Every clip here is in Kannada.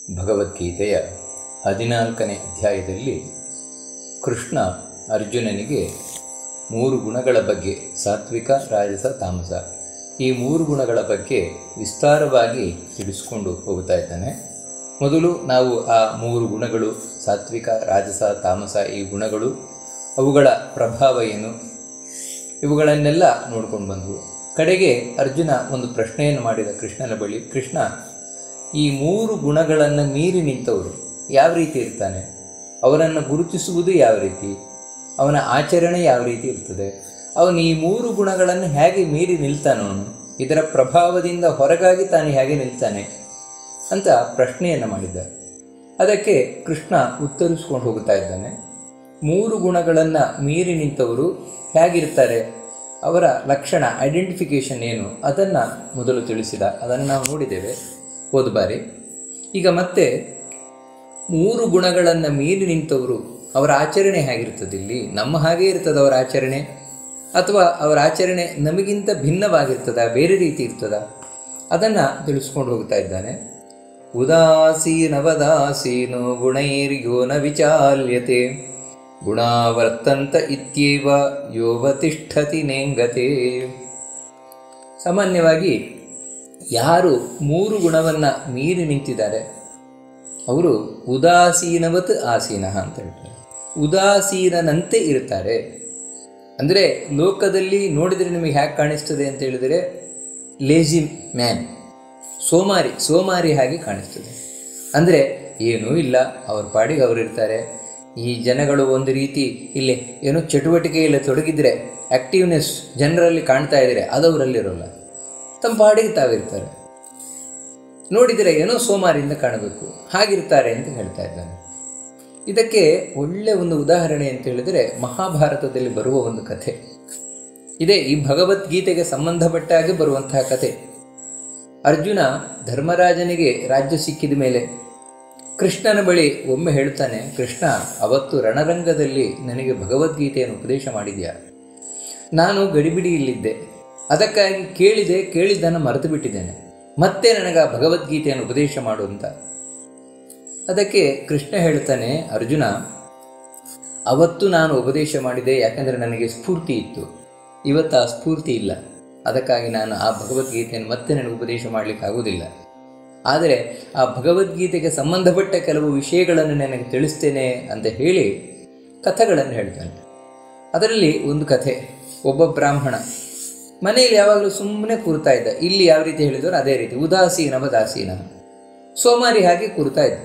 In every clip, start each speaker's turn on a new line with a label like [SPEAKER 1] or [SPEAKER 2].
[SPEAKER 1] ಭಗವದ್ಗೀತೆಯ 14ನೇ ಅಧ್ಯಾಯದಲ್ಲಿ ಕೃಷ್ಣ ಅರ್ಜುನನಿಗೆ 3 ಗುಣಗಳ ಬಗ್ಗೆ, ಸಾತ್ವಿಕ, ರಾಜಸ, ತಾಮಸ, ಈ 3 ಗುಣಗಳ ಬಗ್ಗೆ ವಿಸ್ತಾರವಾಗಿ ತಿಳಿಸ್ಕೊಂಡು ಹೋಗ್ತಾ ಇದ್ದಾನೆ. ಮೊದಲು ನಾವು ಆ 3 ಗುಣಗಳು, ಸಾತ್ವಿಕ, ರಾಜಸ, ತಾಮಸ, ಈ ಗುಣಗಳು, ಅವುಗಳ ಪ್ರಭಾವ ಏನು, ಇವುಗಳನ್ನೆಲ್ಲ ನೋಡ್ಕೊಂಡು ಬಂದವು. ಕಡೆಗೆ ಅರ್ಜುನ ಒಂದು ಪ್ರಶ್ನೆಯನ್ನು ಮಾಡಿದ ಕೃಷ್ಣನ ಬಳಿ. ಕೃಷ್ಣ, ಈ 3 ಗುಣಗಳನ್ನು ಮೀರಿ ನಿಂತವರು ಯಾವ ರೀತಿ ಇರ್ತಾನೆ, ಅವರನ್ನು ಗುರುತಿಸುವುದು ಯಾವ ರೀತಿ, ಅವನ ಆಚರಣೆ ಯಾವ ರೀತಿ ಇರ್ತದೆ, ಅವನು ಈ 3 ಗುಣಗಳನ್ನು ಹೇಗೆ ಮೀರಿ ನಿಲ್ತಾನವನು, ಇದರ ಪ್ರಭಾವದಿಂದ ಹೊರಗಾಗಿ ತಾನು ಹೇಗೆ ನಿಲ್ತಾನೆ ಅಂತ ಪ್ರಶ್ನೆಯನ್ನು ಮಾಡಿದ್ದ. ಅದಕ್ಕೆ ಕೃಷ್ಣ ಉತ್ತರಿಸ್ಕೊಂಡು ಹೋಗ್ತಾ ಇದ್ದಾನೆ. 3 ಗುಣಗಳನ್ನು ಮೀರಿ ನಿಂತವರು ಹೇಗಿರ್ತಾರೆ, ಅವರ ಲಕ್ಷಣ, ಐಡೆಂಟಿಫಿಕೇಷನ್ ಏನು, ಅದನ್ನು ಮೊದಲು ತಿಳಿಸಿದ. ಅದನ್ನು ನಾವು ನೋಡಿದ್ದೇವೆ ಹೋದ ಬಾರಿ. ಈಗ ಮತ್ತೆ 3 ಗುಣಗಳನ್ನು ಮೀರಿ ನಿಂತವರು ಅವರ ಆಚರಣೆ ಹೇಗಿರ್ತದೆ, ಇಲ್ಲಿ ನಮ್ಮ ಹಾಗೆ ಇರ್ತದೆ ಅವರ ಆಚರಣೆ, ಅಥವಾ ಅವರ ಆಚರಣೆ ನಮಗಿಂತ ಭಿನ್ನವಾಗಿರ್ತದ, ಬೇರೆ ರೀತಿ ಇರ್ತದ, ಅದನ್ನು ತಿಳಿಸ್ಕೊಂಡು ಹೋಗ್ತಾ ಇದ್ದಾನೆ. ಉದಾಸೀನವದಾಸೀನೋ ಗುಣೈರ್ಯೋ ನ ವಿಚಾಲ್ಯತೆ ಗುಣಾವರ್ತಂತ ಇತ್ಯೇವ ಯೋವತಿಷ್ಠತಿ ನೇಂಗತೆ. ಸಾಮಾನ್ಯವಾಗಿ ಯಾರು 3 ಗುಣವನ್ನು ಮೀರಿ ನಿಂತಿದ್ದಾರೆ ಅವರು ಉದಾಸೀನವತ್ ಆಸೀನ ಅಂತ ಹೇಳ್ತಾರೆ. ಉದಾಸೀನಂತೆ ಇರ್ತಾರೆ. ಅಂದರೆ ಲೋಕದಲ್ಲಿ ನೋಡಿದರೆ ನಿಮಗೆ ಹ್ಯಾಗೆ ಕಾಣಿಸ್ತದೆ ಅಂತ ಹೇಳಿದರೆ, ಲೇಜಿ ಮ್ಯಾನ್, ಸೋಮಾರಿ ಹಾಗೆ ಕಾಣಿಸ್ತದೆ. ಅಂದರೆ ಏನೂ ಇಲ್ಲ, ಅವ್ರ ಪಾಡಿಗೆ ಅವರಿರ್ತಾರೆ. ಈ ಜನಗಳು ಒಂದು ರೀತಿ ಇಲ್ಲಿ ಏನೋ ಚಟುವಟಿಕೆಯಲ್ಲಿ ತೊಡಗಿದ್ರೆ, ಆ್ಯಕ್ಟಿವ್ನೆಸ್ ಜನರಲ್ಲಿ ಕಾಣ್ತಾ ಇದ್ದಾರೆ, ಅದು ಅವರಲ್ಲಿರೋಲ್ಲ. ತಮ್ಮ ಪಾಡಿಗೆ ತಾವಿರ್ತಾರೆ. ನೋಡಿದರೆ ಏನೋ ಸೋಮಾರಿಯಿಂದ ಕಾಣಬೇಕು, ಹಾಗಿರ್ತಾರೆ ಅಂತ ಹೇಳ್ತಾ ಇದ್ದಾನೆ. ಇದಕ್ಕೆ ಒಳ್ಳೆಯ ಒಂದು ಉದಾಹರಣೆ ಅಂತ ಹೇಳಿದರೆ ಮಹಾಭಾರತದಲ್ಲಿ ಬರುವ ಒಂದು ಕಥೆ ಇದೆ. ಈ ಭಗವದ್ಗೀತೆಗೆ ಸಂಬಂಧಪಟ್ಟ ಹಾಗೆ ಬರುವಂತಹ ಕಥೆ. ಅರ್ಜುನ ಧರ್ಮರಾಜನಿಗೆ ರಾಜ್ಯ ಸಿಕ್ಕಿದ ಮೇಲೆ ಕೃಷ್ಣನ ಬಳಿ ಒಮ್ಮೆ ಹೇಳ್ತಾನೆ, ಕೃಷ್ಣ, ಅವತ್ತು ರಣರಂಗದಲ್ಲಿ ನನಗೆ ಭಗವದ್ಗೀತೆಯನ್ನು ಉಪದೇಶ ಮಾಡಿದ್ಯಾ, ನಾನು ಗಡಿಬಿಡಿಯಲ್ಲಿದ್ದೆ, ಅದಕ್ಕಾಗಿ ಕೇಳಿದ್ದನ್ನು ಮರೆತು ಬಿಟ್ಟಿದ್ದೇನೆ, ಮತ್ತೆ ನನಗೆ ಆ ಭಗವದ್ಗೀತೆಯನ್ನು ಉಪದೇಶ ಮಾಡು ಅಂತ. ಅದಕ್ಕೆ ಕೃಷ್ಣ ಹೇಳ್ತಾನೆ, ಅರ್ಜುನ, ಅವತ್ತು ನಾನು ಉಪದೇಶ ಮಾಡಿದೆ ಯಾಕಂದರೆ ನನಗೆ ಸ್ಫೂರ್ತಿ ಇತ್ತು, ಇವತ್ತು ಆ ಸ್ಫೂರ್ತಿ ಇಲ್ಲ, ಅದಕ್ಕಾಗಿ ನಾನು ಆ ಭಗವದ್ಗೀತೆಯನ್ನು ಮತ್ತೆ ನನಗೆ ಉಪದೇಶ ಮಾಡಲಿಕ್ಕಾಗೋದಿಲ್ಲ. ಆದರೆ ಆ ಭಗವದ್ಗೀತೆಗೆ ಸಂಬಂಧಪಟ್ಟ ಕೆಲವು ವಿಷಯಗಳನ್ನು ನನಗೆ ತಿಳಿಸ್ತೇನೆ ಅಂತ ಹೇಳಿ ಕಥೆಗಳನ್ನು ಹೇಳ್ತಾನೆ. ಅದರಲ್ಲಿ ಒಂದು ಕಥೆ, ಒಬ್ಬ ಬ್ರಾಹ್ಮಣ ಮನೆಯಲ್ಲಿ ಯಾವಾಗಲೂ ಸುಮ್ಮನೆ ಕೂರ್ತಾ ಇದ್ದ. ಇಲ್ಲಿ ಯಾವ ರೀತಿ ಹೇಳಿದ್ರು ಅದೇ ರೀತಿ, ಉದಾಸೀನ, ಸೋಮಾರಿ ಹಾಗೆ ಕೂರ್ತಾ ಇದ್ದ.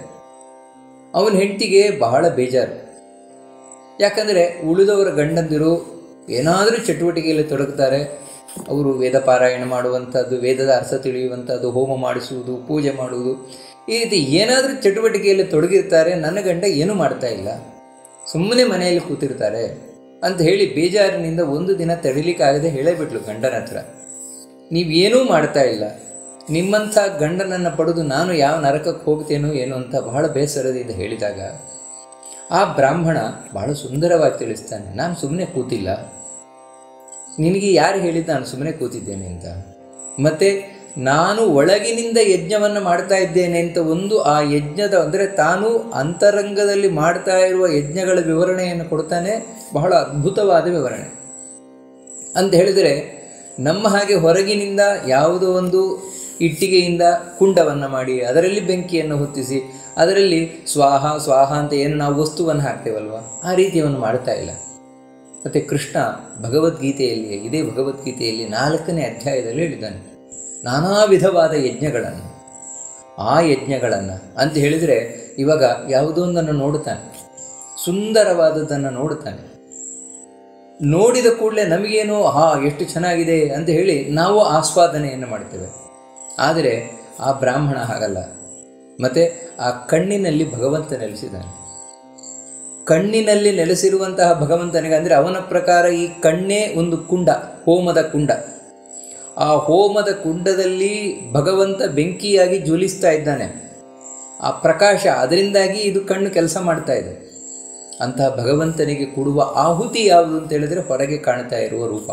[SPEAKER 1] ಅವನ ಹೆಂಡತಿಗೆ ಬಹಳ ಬೇಜಾರು. ಯಾಕಂದರೆ ಉಳಿದವರ ಗಂಡಂದಿರು ಏನಾದರೂ ಚಟುವಟಿಕೆಯಲ್ಲಿ ತೊಡಗುತ್ತಾರೆ. ಅವರು ವೇದ ಪಾರಾಯಣ ಮಾಡುವಂಥದ್ದು, ವೇದದ ಅರ್ಥ ತಿಳಿಯುವಂಥದ್ದು, ಹೋಮ ಮಾಡಿಸುವುದು, ಪೂಜೆ ಮಾಡುವುದು, ಈ ರೀತಿ ಏನಾದರೂ ಚಟುವಟಿಕೆಯಲ್ಲಿ ತೊಡಗಿರ್ತಾರೆ. ನನ್ನ ಗಂಡ ಏನೂ ಮಾಡ್ತಾ ಇಲ್ಲ, ಸುಮ್ಮನೆ ಮನೆಯಲ್ಲಿ ಕೂತಿರ್ತಾರೆ ಅಂತ ಹೇಳಿ ಬೇಜಾರಿನಿಂದ ಒಂದು ದಿನ ತಡಿಲಿಕ್ಕಾಗದೆ ಹೇಳೇಬಿಟ್ಲು ಗಂಡನ ಹತ್ರ, ನೀವೇನೂ ಮಾಡ್ತಾ ಇಲ್ಲ, ನಿಮ್ಮಂಥ ಗಂಡನನ್ನು ಪಡೆದು ನಾನು ಯಾವ ನರಕಕ್ಕೆ ಹೋಗ್ತೇನೋ ಏನೋ ಅಂತ ಬಹಳ ಬೇಸರದಿಂದ ಹೇಳಿದಾಗ ಆ ಬ್ರಾಹ್ಮಣ ಬಹಳ ಸುಂದರವಾಗಿ ತಿಳಿಸ್ತಾನೆ, ನಾನು ಸುಮ್ಮನೆ ಕೂತಿಲ್ಲ, ನಿನಗೆ ಯಾರು ಹೇಳಿದ್ದು ನಾನು ಸುಮ್ಮನೆ ಕೂತಿದ್ದೇನೆ ಅಂತ, ಮತ್ತು ನಾನು ಒಳಗಿನಿಂದ ಯಜ್ಞವನ್ನು ಮಾಡ್ತಾ ಇದ್ದೇನೆ ಅಂತ ಒಂದು ಆ ಯಜ್ಞದ, ಅಂದರೆ ತಾನು ಅಂತರಂಗದಲ್ಲಿ ಮಾಡ್ತಾ ಇರುವ ಯಜ್ಞಗಳ ವಿವರಣೆಯನ್ನು ಕೊಡ್ತಾನೆ. ಬಹಳ ಅದ್ಭುತವಾದ ವಿವರಣೆ ಅಂತ ಹೇಳಿದರೆ, ನಮ್ಮ ಹಾಗೆ ಹೊರಗಿನಿಂದ ಯಾವುದೋ ಒಂದು ಇಟ್ಟಿಗೆಯಿಂದ ಕುಂಡವನ್ನು ಮಾಡಿ ಅದರಲ್ಲಿ ಬೆಂಕಿಯನ್ನು ಹೊತ್ತಿಸಿ ಅದರಲ್ಲಿ ಸ್ವಾಹ ಅಂತ ಏನು ನಾವು ವಸ್ತುವನ್ನು ಹಾಕ್ತೇವಲ್ವ, ಆ ರೀತಿಯನ್ನು ಮಾಡ್ತಾ ಇಲ್ಲ. ಮತ್ತು ಕೃಷ್ಣ ಭಗವದ್ಗೀತೆಯಲ್ಲಿ, ಇದೇ ಭಗವದ್ಗೀತೆಯಲ್ಲಿ 4ನೇ ಅಧ್ಯಾಯದಲ್ಲಿ ಹೇಳಿದ್ದಾನೆ, ನಾನಾ ವಿಧವಾದ ಯಜ್ಞಗಳನ್ನು, ಆ ಯಜ್ಞಗಳನ್ನು ಅಂತ ಹೇಳಿದರೆ ಇವಾಗ ಯಾವುದೊಂದನ್ನು ನೋಡುತ್ತಾನೆ, ಸುಂದರವಾದದ್ದನ್ನು ನೋಡುತ್ತಾನೆ, ನೋಡಿದ ಕೂಡಲೇ ನಮಗೇನು ಎಷ್ಟು ಚೆನ್ನಾಗಿದೆ ಅಂತ ಹೇಳಿ ನಾವು ಆಸ್ವಾದನೆಯನ್ನು ಮಾಡ್ತೇವೆ. ಆದರೆ ಆ ಬ್ರಾಹ್ಮಣ ಹಾಗಲ್ಲ. ಮತ್ತು ಆ ಕಣ್ಣಿನಲ್ಲಿ ಭಗವಂತ ನೆಲೆಸಿದ್ದಾನೆ. ಕಣ್ಣಿನಲ್ಲಿ ನೆಲೆಸಿರುವಂತಹ ಭಗವಂತನಿಗೆ, ಅಂದರೆ ಅವನ ಪ್ರಕಾರ ಈ ಕಣ್ಣೇ ಒಂದು ಕುಂಡ, ಹೋಮದ ಕುಂಡ. ಆ ಹೋಮದ ಕುಂಡದಲ್ಲಿ ಭಗವಂತ ಬೆಂಕಿಯಾಗಿ ಜ್ವಲಿಸ್ತಾ ಇದ್ದಾನೆ. ಆ ಪ್ರಕಾಶ, ಅದರಿಂದಾಗಿ ಇದು ಕಣ್ಣು ಕೆಲಸ ಮಾಡ್ತಾ ಇದೆ. ಅಂತಹ ಭಗವಂತನಿಗೆ ಕೊಡುವ ಆಹುತಿ ಯಾವುದು ಅಂತ ಹೇಳಿದರೆ ಹೊರಗೆ ಕಾಣ್ತಾ ಇರುವ ರೂಪ.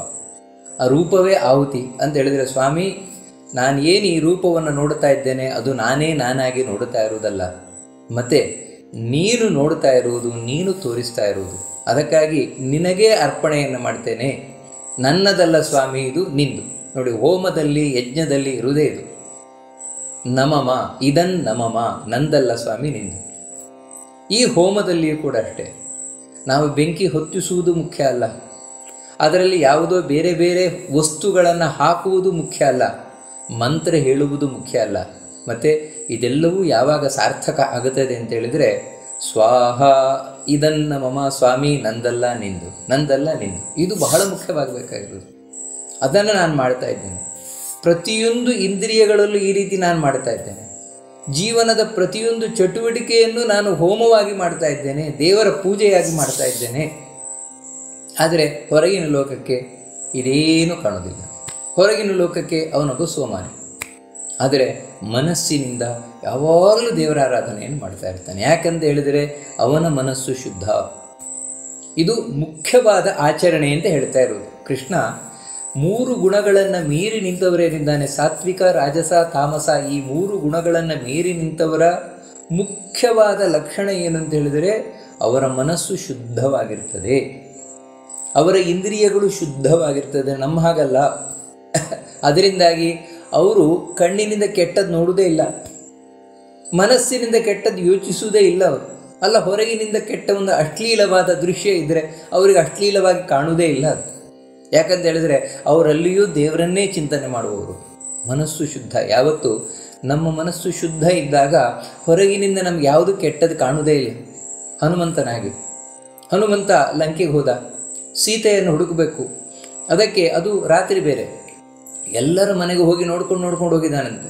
[SPEAKER 1] ಆ ರೂಪವೇ ಆಹುತಿ ಅಂತ ಹೇಳಿದರೆ, ಸ್ವಾಮಿ ನಾನು ಏನು ಈ ರೂಪವನ್ನು ನೋಡ್ತಾ ಇದ್ದೇನೆ ಅದು ನಾನೇ ನಾನಾಗಿ ನೋಡುತ್ತಾ ಇರುವುದಲ್ಲ, ಮತ್ತು ನೀನು ನೋಡ್ತಾ ಇರುವುದು, ನೀನು ತೋರಿಸ್ತಾ ಇರುವುದು. ಅದಕ್ಕಾಗಿ ನಿನಗೇ ಅರ್ಪಣೆಯನ್ನು ಮಾಡ್ತೇನೆ. ನನ್ನದಲ್ಲ ಸ್ವಾಮಿ, ಇದು ನಿಂದು. ನೋಡಿ, ಹೋಮದಲ್ಲಿ ಯಜ್ಞದಲ್ಲಿ ಇರುವುದೇ ಇದು. ನಮಮ ಇದನ್ ನಮಮ, ನಂದಲ್ಲ ಸ್ವಾಮಿ ನಿಂದು. ಈ ಹೋಮದಲ್ಲಿಯೂ ಕೂಡ ಅಷ್ಟೇ, ನಾವು ಬೆಂಕಿ ಹೊತ್ತಿಸುವುದು ಮುಖ್ಯ ಅಲ್ಲ, ಅದರಲ್ಲಿ ಯಾವುದೋ ಬೇರೆ ಬೇರೆ ವಸ್ತುಗಳನ್ನು ಹಾಕುವುದು ಮುಖ್ಯ ಅಲ್ಲ, ಮಂತ್ರ ಹೇಳುವುದು ಮುಖ್ಯ ಅಲ್ಲ. ಮತ್ತು ಇದೆಲ್ಲವೂ ಯಾವಾಗ ಸಾರ್ಥಕ ಆಗುತ್ತದೆ ಅಂತ ಹೇಳಿದರೆ, ಸ್ವಾಹ ಇದನ್ನ ಮಮ ಸ್ವಾಮಿ, ನಂದಲ್ಲ ನಿಂದು, ನಂದಲ್ಲ ನಿಂದು. ಇದು ಬಹಳ ಮುಖ್ಯವಾಗಬೇಕಾಗಿರೋದು. ಅದನ್ನು ನಾನು ಮಾಡ್ತಾ ಇದ್ದೇನೆ. ಪ್ರತಿಯೊಂದು ಇಂದ್ರಿಯಗಳಲ್ಲೂ ಈ ರೀತಿ ನಾನು ಮಾಡ್ತಾ ಇದ್ದೇನೆ. ಜೀವನದ ಪ್ರತಿಯೊಂದು ಚಟುವಟಿಕೆಯನ್ನು ನಾನು ಹೋಮವಾಗಿ ಮಾಡ್ತಾ ಇದ್ದೇನೆ, ದೇವರ ಪೂಜೆಯಾಗಿ ಮಾಡ್ತಾ ಇದ್ದೇನೆ. ಆದರೆ ಹೊರಗಿನ ಲೋಕಕ್ಕೆ ಇದೇನೂ ಕಾಣೋದಿಲ್ಲ. ಹೊರಗಿನ ಲೋಕಕ್ಕೆ ಅವನೊಬ್ಬ ಸೋಮಾರಿ. ಆದರೆ ಮನಸ್ಸಿನಿಂದ ಯಾವಾಗಲೂ ದೇವರ ಆರಾಧನೆಯನ್ನು ಮಾಡ್ತಾ ಇರ್ತಾನೆ. ಯಾಕಂತ ಹೇಳಿದರೆ ಅವನ ಮನಸ್ಸು ಶುದ್ಧ. ಇದು ಮುಖ್ಯವಾದ ಆಚರಣೆ ಅಂತ ಹೇಳ್ತಾ ಇರೋದು. ಕೃಷ್ಣ 3 ಗುಣಗಳನ್ನು ಮೀರಿ ನಿಂತವರೇನಿದ್ದಾನೆ, ಸಾತ್ವಿಕ, ರಾಜಸ, ತಾಮಸ, ಈ 3 ಗುಣಗಳನ್ನು ಮೀರಿ ನಿಂತವರ ಮುಖ್ಯವಾದ ಲಕ್ಷಣ ಏನು ಅಂತ ಹೇಳಿದರೆ ಅವರ ಮನಸ್ಸು ಶುದ್ಧವಾಗಿರ್ತದೆ, ಅವರ ಇಂದ್ರಿಯಗಳು ಶುದ್ಧವಾಗಿರ್ತದೆ. ನಮ್ಮ ಹಾಗಲ್ಲ. ಅದರಿಂದಾಗಿ ಅವರು ಕಣ್ಣಿನಿಂದ ಕೆಟ್ಟದ್ದು ನೋಡುವುದೇ ಇಲ್ಲ, ಮನಸ್ಸಿನಿಂದ ಕೆಟ್ಟದ್ದು ಯೋಚಿಸುವುದೇ ಇಲ್ಲ. ಅವರು ಅಲ್ಲ, ಹೊರಗಿನಿಂದ ಕೆಟ್ಟ ಒಂದು ಅಶ್ಲೀಲವಾದ ದೃಶ್ಯ ಇದ್ದರೆ ಅವರಿಗೆ ಅಶ್ಲೀಲವಾಗಿ ಕಾಣುವುದೇ ಇಲ್ಲ. ಅದು ಯಾಕಂತ ಹೇಳಿದರೆ ಅವರಲ್ಲಿಯೂ ದೇವರನ್ನೇ ಚಿಂತನೆ ಮಾಡುವವರು. ಮನಸ್ಸು ಶುದ್ಧ. ಯಾವತ್ತು ನಮ್ಮ ಮನಸ್ಸು ಶುದ್ಧ ಇದ್ದಾಗ ಹೊರಗಿನಿಂದ ನಮ್ಗೆ ಯಾವುದು ಕೆಟ್ಟದ್ದು ಕಾಣುವುದೇ ಇಲ್ಲ. ಹನುಮಂತ ಲಂಕೆಗೆ ಹೋದ, ಸೀತೆಯನ್ನು ಹುಡುಕಬೇಕು. ಅದಕ್ಕೆ ಅದು ರಾತ್ರಿ ಬೇರೆ, ಎಲ್ಲರ ಮನೆಗೆ ಹೋಗಿ ನೋಡ್ಕೊಂಡು ಹೋಗಿದ್ದಾನಂತೆ.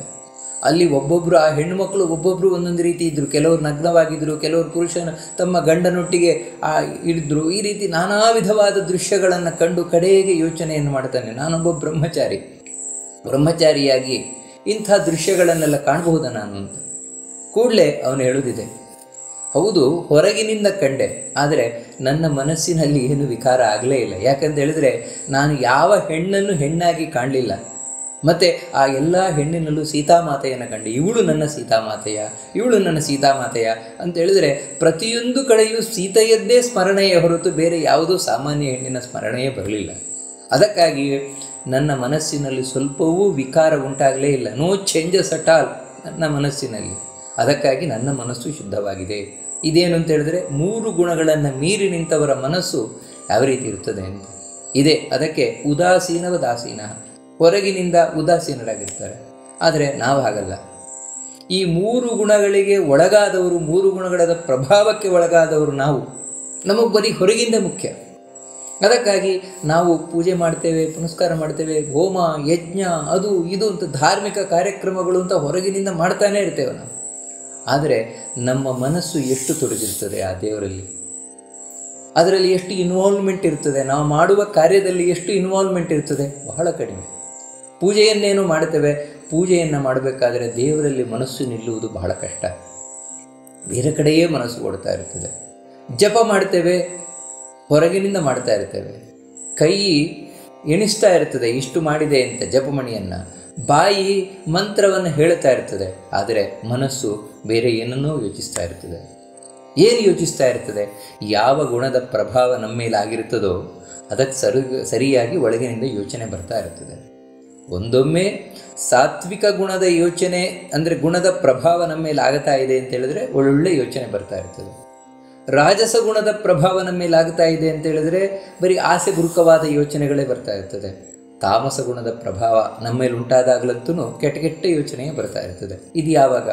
[SPEAKER 1] ಅಲ್ಲಿ ಒಬ್ಬೊಬ್ಬರು ಆ ಹೆಣ್ಣುಮಕ್ಕಳು ಒಬ್ಬೊಬ್ಬರು ಒಂದೊಂದು ರೀತಿ ಇದ್ದರು. ಕೆಲವರು ನಗ್ನವಾಗಿದ್ದರು, ಕೆಲವರು ಪುರುಷನ ತಮ್ಮ ಗಂಡನೊಟ್ಟಿಗೆ ಇಳಿದ್ರು. ಈ ರೀತಿ ನಾನಾ ವಿಧವಾದ ದೃಶ್ಯಗಳನ್ನು ಕಂಡು ಕಡೆಗೆ ಯೋಚನೆಯನ್ನು ಮಾಡ್ತಾನೆ, ನಾನೊಬ್ಬ ಬ್ರಹ್ಮಚಾರಿಯಾಗಿ ಇಂಥ ದೃಶ್ಯಗಳನ್ನೆಲ್ಲ ಕಾಣಬಹುದಾ ನಾನು ಅಂತ. ಕೂಡಲೇ ಅವನು ಹೇಳುವುದಿದೆ, ಹೌದು ಹೊರಗಿನಿಂದ ಕಂಡೆ, ಆದರೆ ನನ್ನ ಮನಸ್ಸಿನಲ್ಲಿ ಏನು ವಿಕಾರ ಆಗಲೇ ಇಲ್ಲ. ಯಾಕಂತ ಹೇಳಿದರೆ ನಾನು ಯಾವ ಹೆಣ್ಣನ್ನು ಹೆಣ್ಣಾಗಿ ಕಾಣಲಿಲ್ಲ. ಮತ್ತು ಆ ಎಲ್ಲ ಹೆಣ್ಣಿನಲ್ಲೂ ಸೀತಾಮಾತೆಯನ್ನು ಕಂಡೆ. ಇವಳು ನನ್ನ ಸೀತಾಮಾತೆಯ ಅಂತ ಹೇಳಿದರೆ ಪ್ರತಿಯೊಂದು ಕಡೆಯೂ ಸೀತೆಯದ್ದೇ ಸ್ಮರಣೆಯೇ ಹೊರತು ಬೇರೆ ಯಾವುದೂ ಸಾಮಾನ್ಯ ಹೆಣ್ಣಿನ ಸ್ಮರಣೆಯೇ ಬರಲಿಲ್ಲ. ಅದಕ್ಕಾಗಿ ನನ್ನ ಮನಸ್ಸಿನಲ್ಲಿ ಸ್ವಲ್ಪವೂ ವಿಕಾರ ಉಂಟಾಗಲೇ ಇಲ್ಲ. ನೋ ಚೇಂಜಸ್ ಅಟ್ ಆಲ್ ನನ್ನ ಮನಸ್ಸಿನಲ್ಲಿ. ಅದಕ್ಕಾಗಿ ನನ್ನ ಮನಸ್ಸು ಶುದ್ಧವಾಗಿದೆ. ಇದೇನು ಅಂತ ಹೇಳಿದ್ರೆ 3 ಗುಣಗಳನ್ನು ಮೀರಿ ನಿಂತವರ ಮನಸ್ಸು ಯಾವ ರೀತಿ ಇರ್ತದೆ ಅಂತ ಇದೆ. ಅದಕ್ಕೆ ಉದಾಸೀನ, ಹೊರಗಿನಿಂದ ಉದಾಸೀನರಾಗಿರ್ತಾರೆ. ಆದರೆ ನಾವು ಹಾಗಲ್ಲ. ಈ 3 ಗುಣಗಳಿಗೆ ಒಳಗಾದವರು, 3 ಗುಣಗಳ ಪ್ರಭಾವಕ್ಕೆ ಒಳಗಾದವರು ನಾವು. ನಮಗೆ ಬರೀ ಹೊರಗಿಂದ ಮುಖ್ಯ. ಅದಕ್ಕಾಗಿ ನಾವು ಪೂಜೆ ಮಾಡ್ತೇವೆ, ಪುನಸ್ಕಾರ ಮಾಡ್ತೇವೆ, ಹೋಮ ಯಜ್ಞ ಅದು ಇದು ಅಂತ ಧಾರ್ಮಿಕ ಕಾರ್ಯಕ್ರಮಗಳು ಅಂತ ಹೊರಗಿನಿಂದ ಮಾಡ್ತಾನೆ ಇರ್ತೇವೆ ನಾವು. ಆದರೆ ನಮ್ಮ ಮನಸ್ಸು ಎಷ್ಟು ತೊಡಗಿರ್ತದೆ ಆ ದೇವರಲ್ಲಿ, ಅದರಲ್ಲಿ ಎಷ್ಟು ಇನ್ವಾಲ್ವ್ಮೆಂಟ್ ಇರ್ತದೆ, ನಾವು ಮಾಡುವ ಕಾರ್ಯದಲ್ಲಿ ಎಷ್ಟು ಇನ್ವಾಲ್ವ್ಮೆಂಟ್ ಇರ್ತದೆ, ಬಹಳ ಕಡಿಮೆ. ಪೂಜೆಯನ್ನೇನು ಮಾಡ್ತೇವೆ, ಪೂಜೆಯನ್ನು ಮಾಡಬೇಕಾದ್ರೆ ದೇವರಲ್ಲಿ ಮನಸ್ಸು ನಿಲ್ಲುವುದು ಬಹಳ ಕಷ್ಟ. ಬೇರೆ ಕಡೆಯೇ ಮನಸ್ಸು ಓಡ್ತಾ ಇರ್ತದೆ. ಜಪ ಮಾಡ್ತೇವೆ, ಹೊರಗಿನಿಂದ ಮಾಡ್ತಾ ಇರ್ತೇವೆ. ಕೈ ಎಣಿಸ್ತಾ ಇರ್ತದೆ ಇಷ್ಟು ಮಾಡಿದೆ ಅಂತ ಜಪಮಣಿಯನ್ನು, ಬಾಯಿ ಮಂತ್ರವನ್ನು ಹೇಳ್ತಾ ಇರ್ತದೆ. ಆದರೆ ಮನಸ್ಸು ಬೇರೆ ಏನನ್ನೋ ಯೋಚಿಸ್ತಾ ಇರ್ತದೆ. ಏನು ಯೋಚಿಸ್ತಾ ಇರ್ತದೆ? ಯಾವ ಗುಣದ ಪ್ರಭಾವ ನಮ್ಮ ಮೇಲೆ ಆಗಿರ್ತದೋ ಅದಕ್ಕೆ ಸರಿಯಾಗಿ ಒಳಗಿನಿಂದ ಯೋಚನೆ ಬರ್ತಾ ಇರ್ತದೆ. ಒಂದೊಮ್ಮೆ ಸಾತ್ವಿಕ ಗುಣದ ಯೋಚನೆ ಅಂದರೆ ಗುಣದ ಪ್ರಭಾವ ನಮ್ಮ ಮೇಲೆ ಆಗ್ತಾ ಇದೆ ಅಂತ ಹೇಳಿದ್ರೆ ಒಳ್ಳೊಳ್ಳೆ ಯೋಚನೆ ಬರ್ತಾ ಇರ್ತದೆ. ರಾಜಸ ಗುಣದ ಪ್ರಭಾವ ನಮ್ಮ ಮೇಲೆ ಆಗ್ತಾ ಇದೆ ಅಂತ ಹೇಳಿದ್ರೆ ಬರೀ ಆಸೆ ಬುರುಕವಾದ ಯೋಚನೆಗಳೇ ಬರ್ತಾ ಇರ್ತದೆ. ತಾಮಸ ಗುಣದ ಪ್ರಭಾವ ನಮ್ಮ ಮೇಲೆ ಉಂಟಾದಾಗಲಂತೂ ಕೆಟ್ಟ ಯೋಚನೆಯೇ ಬರ್ತಾ ಇರ್ತದೆ. ಇದು ಯಾವಾಗ?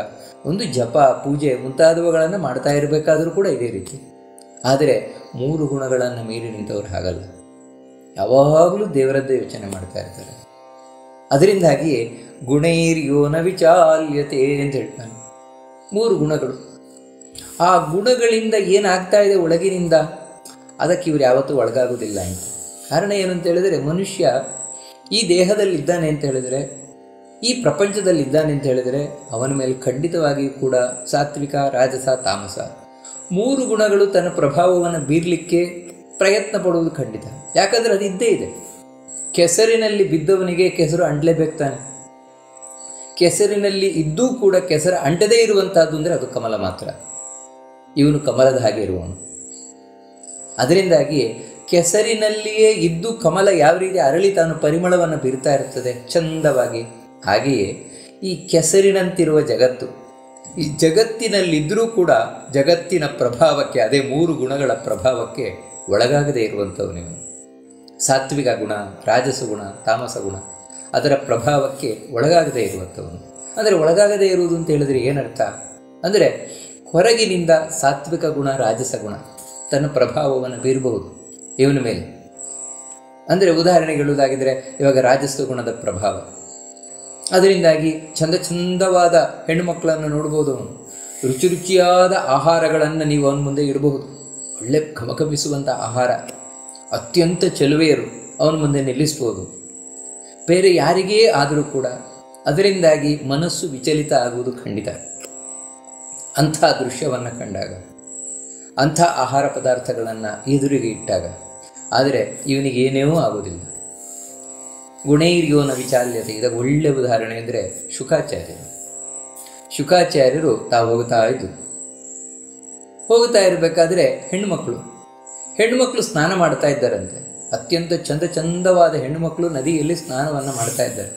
[SPEAKER 1] ಒಂದು ಜಪ ಪೂಜೆ ಮುಂತಾದವುಗಳನ್ನು ಮಾಡ್ತಾ ಇರಬೇಕಾದರೂ ಕೂಡ ಇದೇ ರೀತಿ. ಆದರೆ 3 ಗುಣಗಳನ್ನು ಮೀರಿ ನಿಂತವ್ರು ಹಾಗಲ್ಲ, ಯಾವಾಗಲೂ ದೇವರದ್ದೇ ಯೋಚನೆ ಮಾಡ್ತಾ ಇರ್ತಾರೆ. ಅದರಿಂದಾಗಿಯೇ ಗುಣೈರ್ಯೋನ ವಿಚಾಲ್ಯತೆ ಅಂತ ಹೇಳ್ತಾನೆ. 3 ಗುಣಗಳು, ಆ ಗುಣಗಳಿಂದ ಏನಾಗ್ತಾ ಇದೆ ಒಳಗಿನಿಂದ ಅದಕ್ಕೆ ಇವರು ಯಾವತ್ತೂ ಒಳಗಾಗೋದಿಲ್ಲ ಅಂತ. ಕಾರಣ ಏನು ಅಂತ ಹೇಳಿದರೆ, ಮನುಷ್ಯ ಈ ದೇಹದಲ್ಲಿದ್ದಾನೆ ಅಂತ ಹೇಳಿದರೆ, ಈ ಪ್ರಪಂಚದಲ್ಲಿದ್ದಾನೆ ಅಂತ ಹೇಳಿದರೆ ಅವನ ಮೇಲೆ ಖಂಡಿತವಾಗಿಯೂ ಕೂಡ ಸಾತ್ವಿಕ ರಾಜಸ ತಾಮಸ 3 ಗುಣಗಳು ತನ್ನ ಪ್ರಭಾವವನ್ನು ಬೀರಲಿಕ್ಕೆ ಪ್ರಯತ್ನ ಪಡುವುದು ಖಂಡಿತ. ಯಾಕಂದರೆ ಅದು ಇದ್ದೇ ಇದೆ. ಕೆಸರಿನಲ್ಲಿ ಬಿದ್ದವನಿಗೆ ಕೆಸರು ಅಂಡಲೇಬೇಕು ತಾನೆ. ಕೆಸರಿನಲ್ಲಿ ಇದ್ದೂ ಕೂಡ ಕೆಸರು ಅಂಟದೇ ಇರುವಂತಹದ್ದು ಅಂದರೆ ಅದು ಕಮಲ ಮಾತ್ರ. ಇವನು ಕಮಲದ ಹಾಗೆ ಇರುವವನು. ಅದರಿಂದಾಗಿ ಕೆಸರಿನಲ್ಲಿಯೇ ಇದ್ದು ಕಮಲ ಯಾವ ರೀತಿ ಅರಳಿ ತಾನು ಪರಿಮಳವನ್ನು ಬೀರ್ತಾ ಇರ್ತದೆ ಚಂದವಾಗಿ, ಹಾಗೆಯೇ ಈ ಕೆಸರಿನಂತಿರುವ ಜಗತ್ತು, ಈ ಜಗತ್ತಿನಲ್ಲಿದ್ದರೂ ಕೂಡ ಜಗತ್ತಿನ ಪ್ರಭಾವಕ್ಕೆ, ಅದೇ 3 ಗುಣಗಳ ಪ್ರಭಾವಕ್ಕೆ ಒಳಗಾಗದೇ ಇರುವಂಥವನು ಇವನು. ಸಾತ್ವಿಕ ಗುಣ, ರಾಜಸ ಗುಣ, ತಾಮಸ ಗುಣ, ಅದರ ಪ್ರಭಾವಕ್ಕೆ ಒಳಗಾಗದೇ ಇರುವಂಥವನು. ಅಂದರೆ ಒಳಗಾಗದೇ ಇರುವುದು ಅಂತ ಹೇಳಿದ್ರೆ ಏನರ್ಥ ಅಂದರೆ, ಹೊರಗಿನಿಂದ ಸಾತ್ವಿಕ ಗುಣ, ರಾಜಸ ಗುಣ ತನ್ನ ಪ್ರಭಾವವನ್ನು ಬೀರಬಹುದು ಇವನ ಮೇಲೆ. ಅಂದರೆ ಉದಾಹರಣೆಗೆ ಹೇಳುವುದಾಗಿದ್ದರೆ, ಇವಾಗ ರಾಜಸ ಗುಣದ ಪ್ರಭಾವ, ಅದರಿಂದಾಗಿ ಚಂದವಾದ ಹೆಣ್ಣು ಮಕ್ಕಳನ್ನು ನೋಡ್ಬೋದು. ಅವನು ರುಚಿ ರುಚಿಯಾದ ಆಹಾರಗಳನ್ನು ನೀವು ಅವನ ಮುಂದೆ ಇಡಬಹುದು. ಒಳ್ಳೆ ಘಮಘಮಿಸುವಂಥ ಆಹಾರ, ಅತ್ಯಂತ ಚೆಲುವೆಯರು ಅವನ ಮುಂದೆ ನಿಲ್ಲಿಸ್ಬೋದು. ಬೇರೆ ಯಾರಿಗೇ ಆದರೂ ಕೂಡ ಅದರಿಂದಾಗಿ ಮನಸ್ಸು ವಿಚಲಿತ ಆಗುವುದು ಖಂಡಿತ. ಅಂಥ ದೃಶ್ಯವನ್ನು ಕಂಡಾಗ, ಅಂಥ ಆಹಾರ ಪದಾರ್ಥಗಳನ್ನು ಎದುರಿಗೆ ಇಟ್ಟಾಗ. ಆದರೆ ಇವನಿಗೆ ಏನೇನೂ ಆಗೋದಿಲ್ಲ. ಗುಣೈರ್ಯೋನ ವಿಚಾಲ್ಯತೆ, ಇದಕ್ಕೆ ಒಳ್ಳೆಯ ಉದಾಹರಣೆ ಅಂದರೆ ಶುಕಾಚಾರ್ಯರು ತಾವು ಹೋಗ್ತಾ ಇರಬೇಕಾದ್ರೆ ಹೆಣ್ಣುಮಕ್ಕಳು ಸ್ನಾನ ಮಾಡ್ತಾ ಇದ್ದಾರಂತೆ. ಅತ್ಯಂತ ಚಂದವಾದ ಹೆಣ್ಣುಮಕ್ಕಳು ನದಿಯಲ್ಲಿ ಸ್ನಾನವನ್ನು ಮಾಡ್ತಾ ಇದ್ದಾರೆ.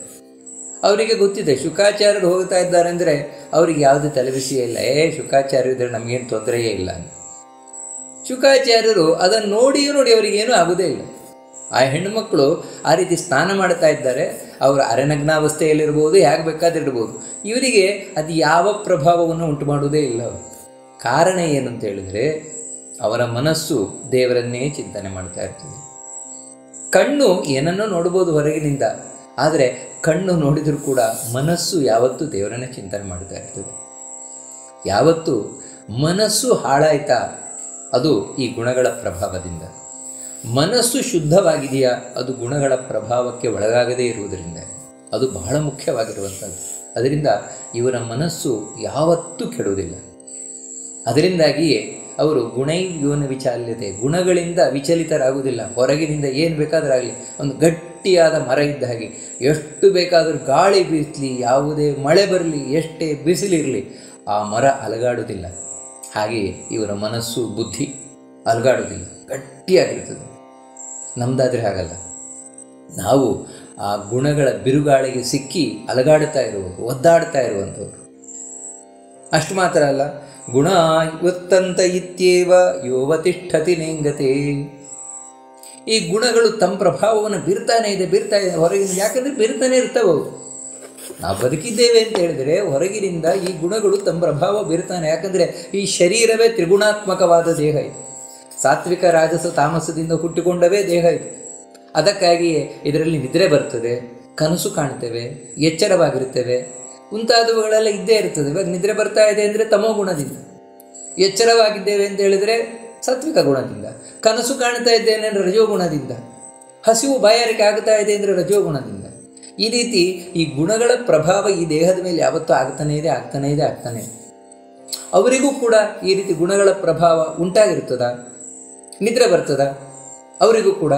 [SPEAKER 1] ಅವರಿಗೆ ಗೊತ್ತಿದೆ ಶುಕಾಚಾರ್ಯರು ಹೋಗ್ತಾ ಇದ್ದಾರೆ ಅಂದರೆ ಅವ್ರಿಗೆ ಯಾವುದೇ ತಲೆಬಿಸಿಯೇ ಇಲ್ಲ. ಶುಕಾಚಾರ್ಯರು ಇದ್ದರೆ ನಮಗೇನು ತೊಂದರೆಯೇ ಇಲ್ಲ. ಶುಕಾಚಾರ್ಯರು ಅದನ್ನು ನೋಡಿ ಅವರಿಗೇನೂ ಆಗೋದೇ ಇಲ್ಲ. ಆ ಹೆಣ್ಣುಮಕ್ಕಳು ಆ ರೀತಿ ಸ್ನಾನ ಮಾಡ್ತಾ ಇದ್ದಾರೆ. ಅವರು ಅರೆನಗ್ನಾವಸ್ಥೆಯಲ್ಲಿರ್ಬೋದು, ಹೇಗೆ ಬೇಕಾದ್ರೆ ಇರ್ಬೋದು. ಇವರಿಗೆ ಅದು ಯಾವ ಪ್ರಭಾವವನ್ನು ಉಂಟು ಮಾಡುವುದೇ ಇಲ್ಲ. ಕಾರಣ ಏನು ಅಂತ ಹೇಳಿದ್ರೆ, ಅವರ ಮನಸ್ಸು ದೇವರನ್ನೇ ಚಿಂತನೆ ಮಾಡ್ತಾ ಇರ್ತದೆ. ಕಣ್ಣು ಏನನ್ನೋ ನೋಡ್ಬೋದು ಹೊರಗಿನಿಂದ, ಆದರೆ ಕಣ್ಣು ನೋಡಿದರೂ ಕೂಡ ಮನಸ್ಸು ಯಾವತ್ತೂ ದೇವರನ್ನೇ ಚಿಂತನೆ ಮಾಡ್ತಾ ಇರ್ತದೆ. ಯಾವತ್ತೂ ಮನಸ್ಸು ಹಾಳಾಯ್ತಾ ಅದು ಈ ಗುಣಗಳ ಪ್ರಭಾವದಿಂದ. ಮನಸ್ಸು ಶುದ್ಧವಾಗಿದೆಯಾ ಅದು ಗುಣಗಳ ಪ್ರಭಾವಕ್ಕೆ ಒಳಗಾಗದೇ ಇರುವುದರಿಂದ. ಅದು ಬಹಳ ಮುಖ್ಯವಾಗಿರುವಂಥದ್ದು. ಅದರಿಂದ ಇವರ ಮನಸ್ಸು ಯಾವತ್ತೂ ಕೆಡುವುದಿಲ್ಲ. ಅದರಿಂದಾಗಿಯೇ ಅವರು ಗುಣೈರ್ಯೋನ ವಿಚಾಲ್ಯತೆ, ಗುಣಗಳಿಂದ ವಿಚಲಿತರಾಗುವುದಿಲ್ಲ. ಹೊರಗಿನಿಂದ ಏನು ಬೇಕಾದರಾಗಲಿ, ಒಂದು ಗಟ್ಟಿಯಾದ ಮರ ಇದ್ದ ಹಾಗೆ, ಎಷ್ಟು ಬೇಕಾದರೂ ಗಾಳಿ ಬೀಸಲಿ, ಯಾವುದೇ ಮಳೆ ಬರಲಿ, ಎಷ್ಟೇ ಬಿಸಿಲಿರಲಿ, ಆ ಮರ ಅಲಗಾಡುವುದಿಲ್ಲ. ಹಾಗೆಯೇ ಇವರ ಮನಸ್ಸು, ಬುದ್ಧಿ ಅಲಗಾಡುವುದಿಲ್ಲ, ಗಟ್ಟಿಯಾಗಿರ್ತದೆ. ನಮ್ಮದಾದರೆ ಹಾಗಲ್ಲ. ನಾವು ಆ ಗುಣಗಳ ಬಿರುಗಾಳಿಗೆ ಸಿಕ್ಕಿ ಅಲಗಾಡುತ್ತಾ ಇರುವವರು, ಒದ್ದಾಡ್ತಾ ಇರುವಂಥವ್ರು. ಅಷ್ಟು ಮಾತ್ರ ಅಲ್ಲ, ಗುಣ ಇವತ್ತಂತ ಇತ್ಯೇವ ಯೋವತಿಷ್ಠತಿ ನೇಂಗತೆ. ಈ ಗುಣಗಳು ತಮ್ಮ ಪ್ರಭಾವವನ್ನು ಬೀರ್ತಾನೆ ಇದೆ ಹೊರಗಿನಿಂದ. ಯಾಕಂದರೆ ಬೀರ್ತಾನೆ ಇರ್ತವೆ. ನಾವು ಬದುಕಿದ್ದೇವೆ ಅಂತ ಹೇಳಿದರೆ ಹೊರಗಿನಿಂದ ಈ ಗುಣಗಳು ತಮ್ಮ ಪ್ರಭಾವ ಬೀರ್ತಾನೆ. ಯಾಕಂದರೆ ಈ ಶರೀರವೇ ತ್ರಿಗುಣಾತ್ಮಕವಾದ ದೇಹ ಇದೆ. ಸಾತ್ವಿಕ, ರಾಜಸ, ತಾಮಸದಿಂದ ಹುಟ್ಟಿಕೊಂಡವೇ ದೇಹ ಇದೆ. ಅದಕ್ಕಾಗಿಯೇ ಇದರಲ್ಲಿ ನಿದ್ರೆ ಬರ್ತದೆ, ಕನಸು ಕಾಣ್ತೇವೆ, ಎಚ್ಚರವಾಗಿರ್ತೇವೆ, ಮುಂತಾದವುಗಳೆಲ್ಲ ಇದ್ದೇ ಇರ್ತದೆ. ಇವಾಗ ನಿದ್ರೆ ಬರ್ತಾ ಇದೆ ಅಂದರೆ ತಮೋ ಗುಣದಿಂದ, ಎಚ್ಚರವಾಗಿದ್ದೇವೆ ಅಂತ ಹೇಳಿದರೆ ಸಾತ್ವಿಕ ಗುಣದಿಂದ, ಕನಸು ಕಾಣ್ತಾ ಇದ್ದೇನೆ ಅಂದರೆ ರಜೋಗುಣದಿಂದ, ಹಸಿವು ಬಾಯಾರಿಕೆ ಆಗ್ತಾ ಇದೆ ಅಂದರೆ ರಜೋಗುಣದಿಂದ. ಈ ರೀತಿ ಈ ಗುಣಗಳ ಪ್ರಭಾವ ಈ ದೇಹದ ಮೇಲೆ ಯಾವತ್ತೂ ಆಗ್ತಾನೇ ಇದೆ. ಅವರಿಗೂ ಕೂಡ ಈ ರೀತಿ ಗುಣಗಳ ಪ್ರಭಾವ ಉಂಟಾಗಿರ್ತದ, ನಿದ್ರೆ ಬರ್ತದ ಅವರಿಗೂ ಕೂಡ.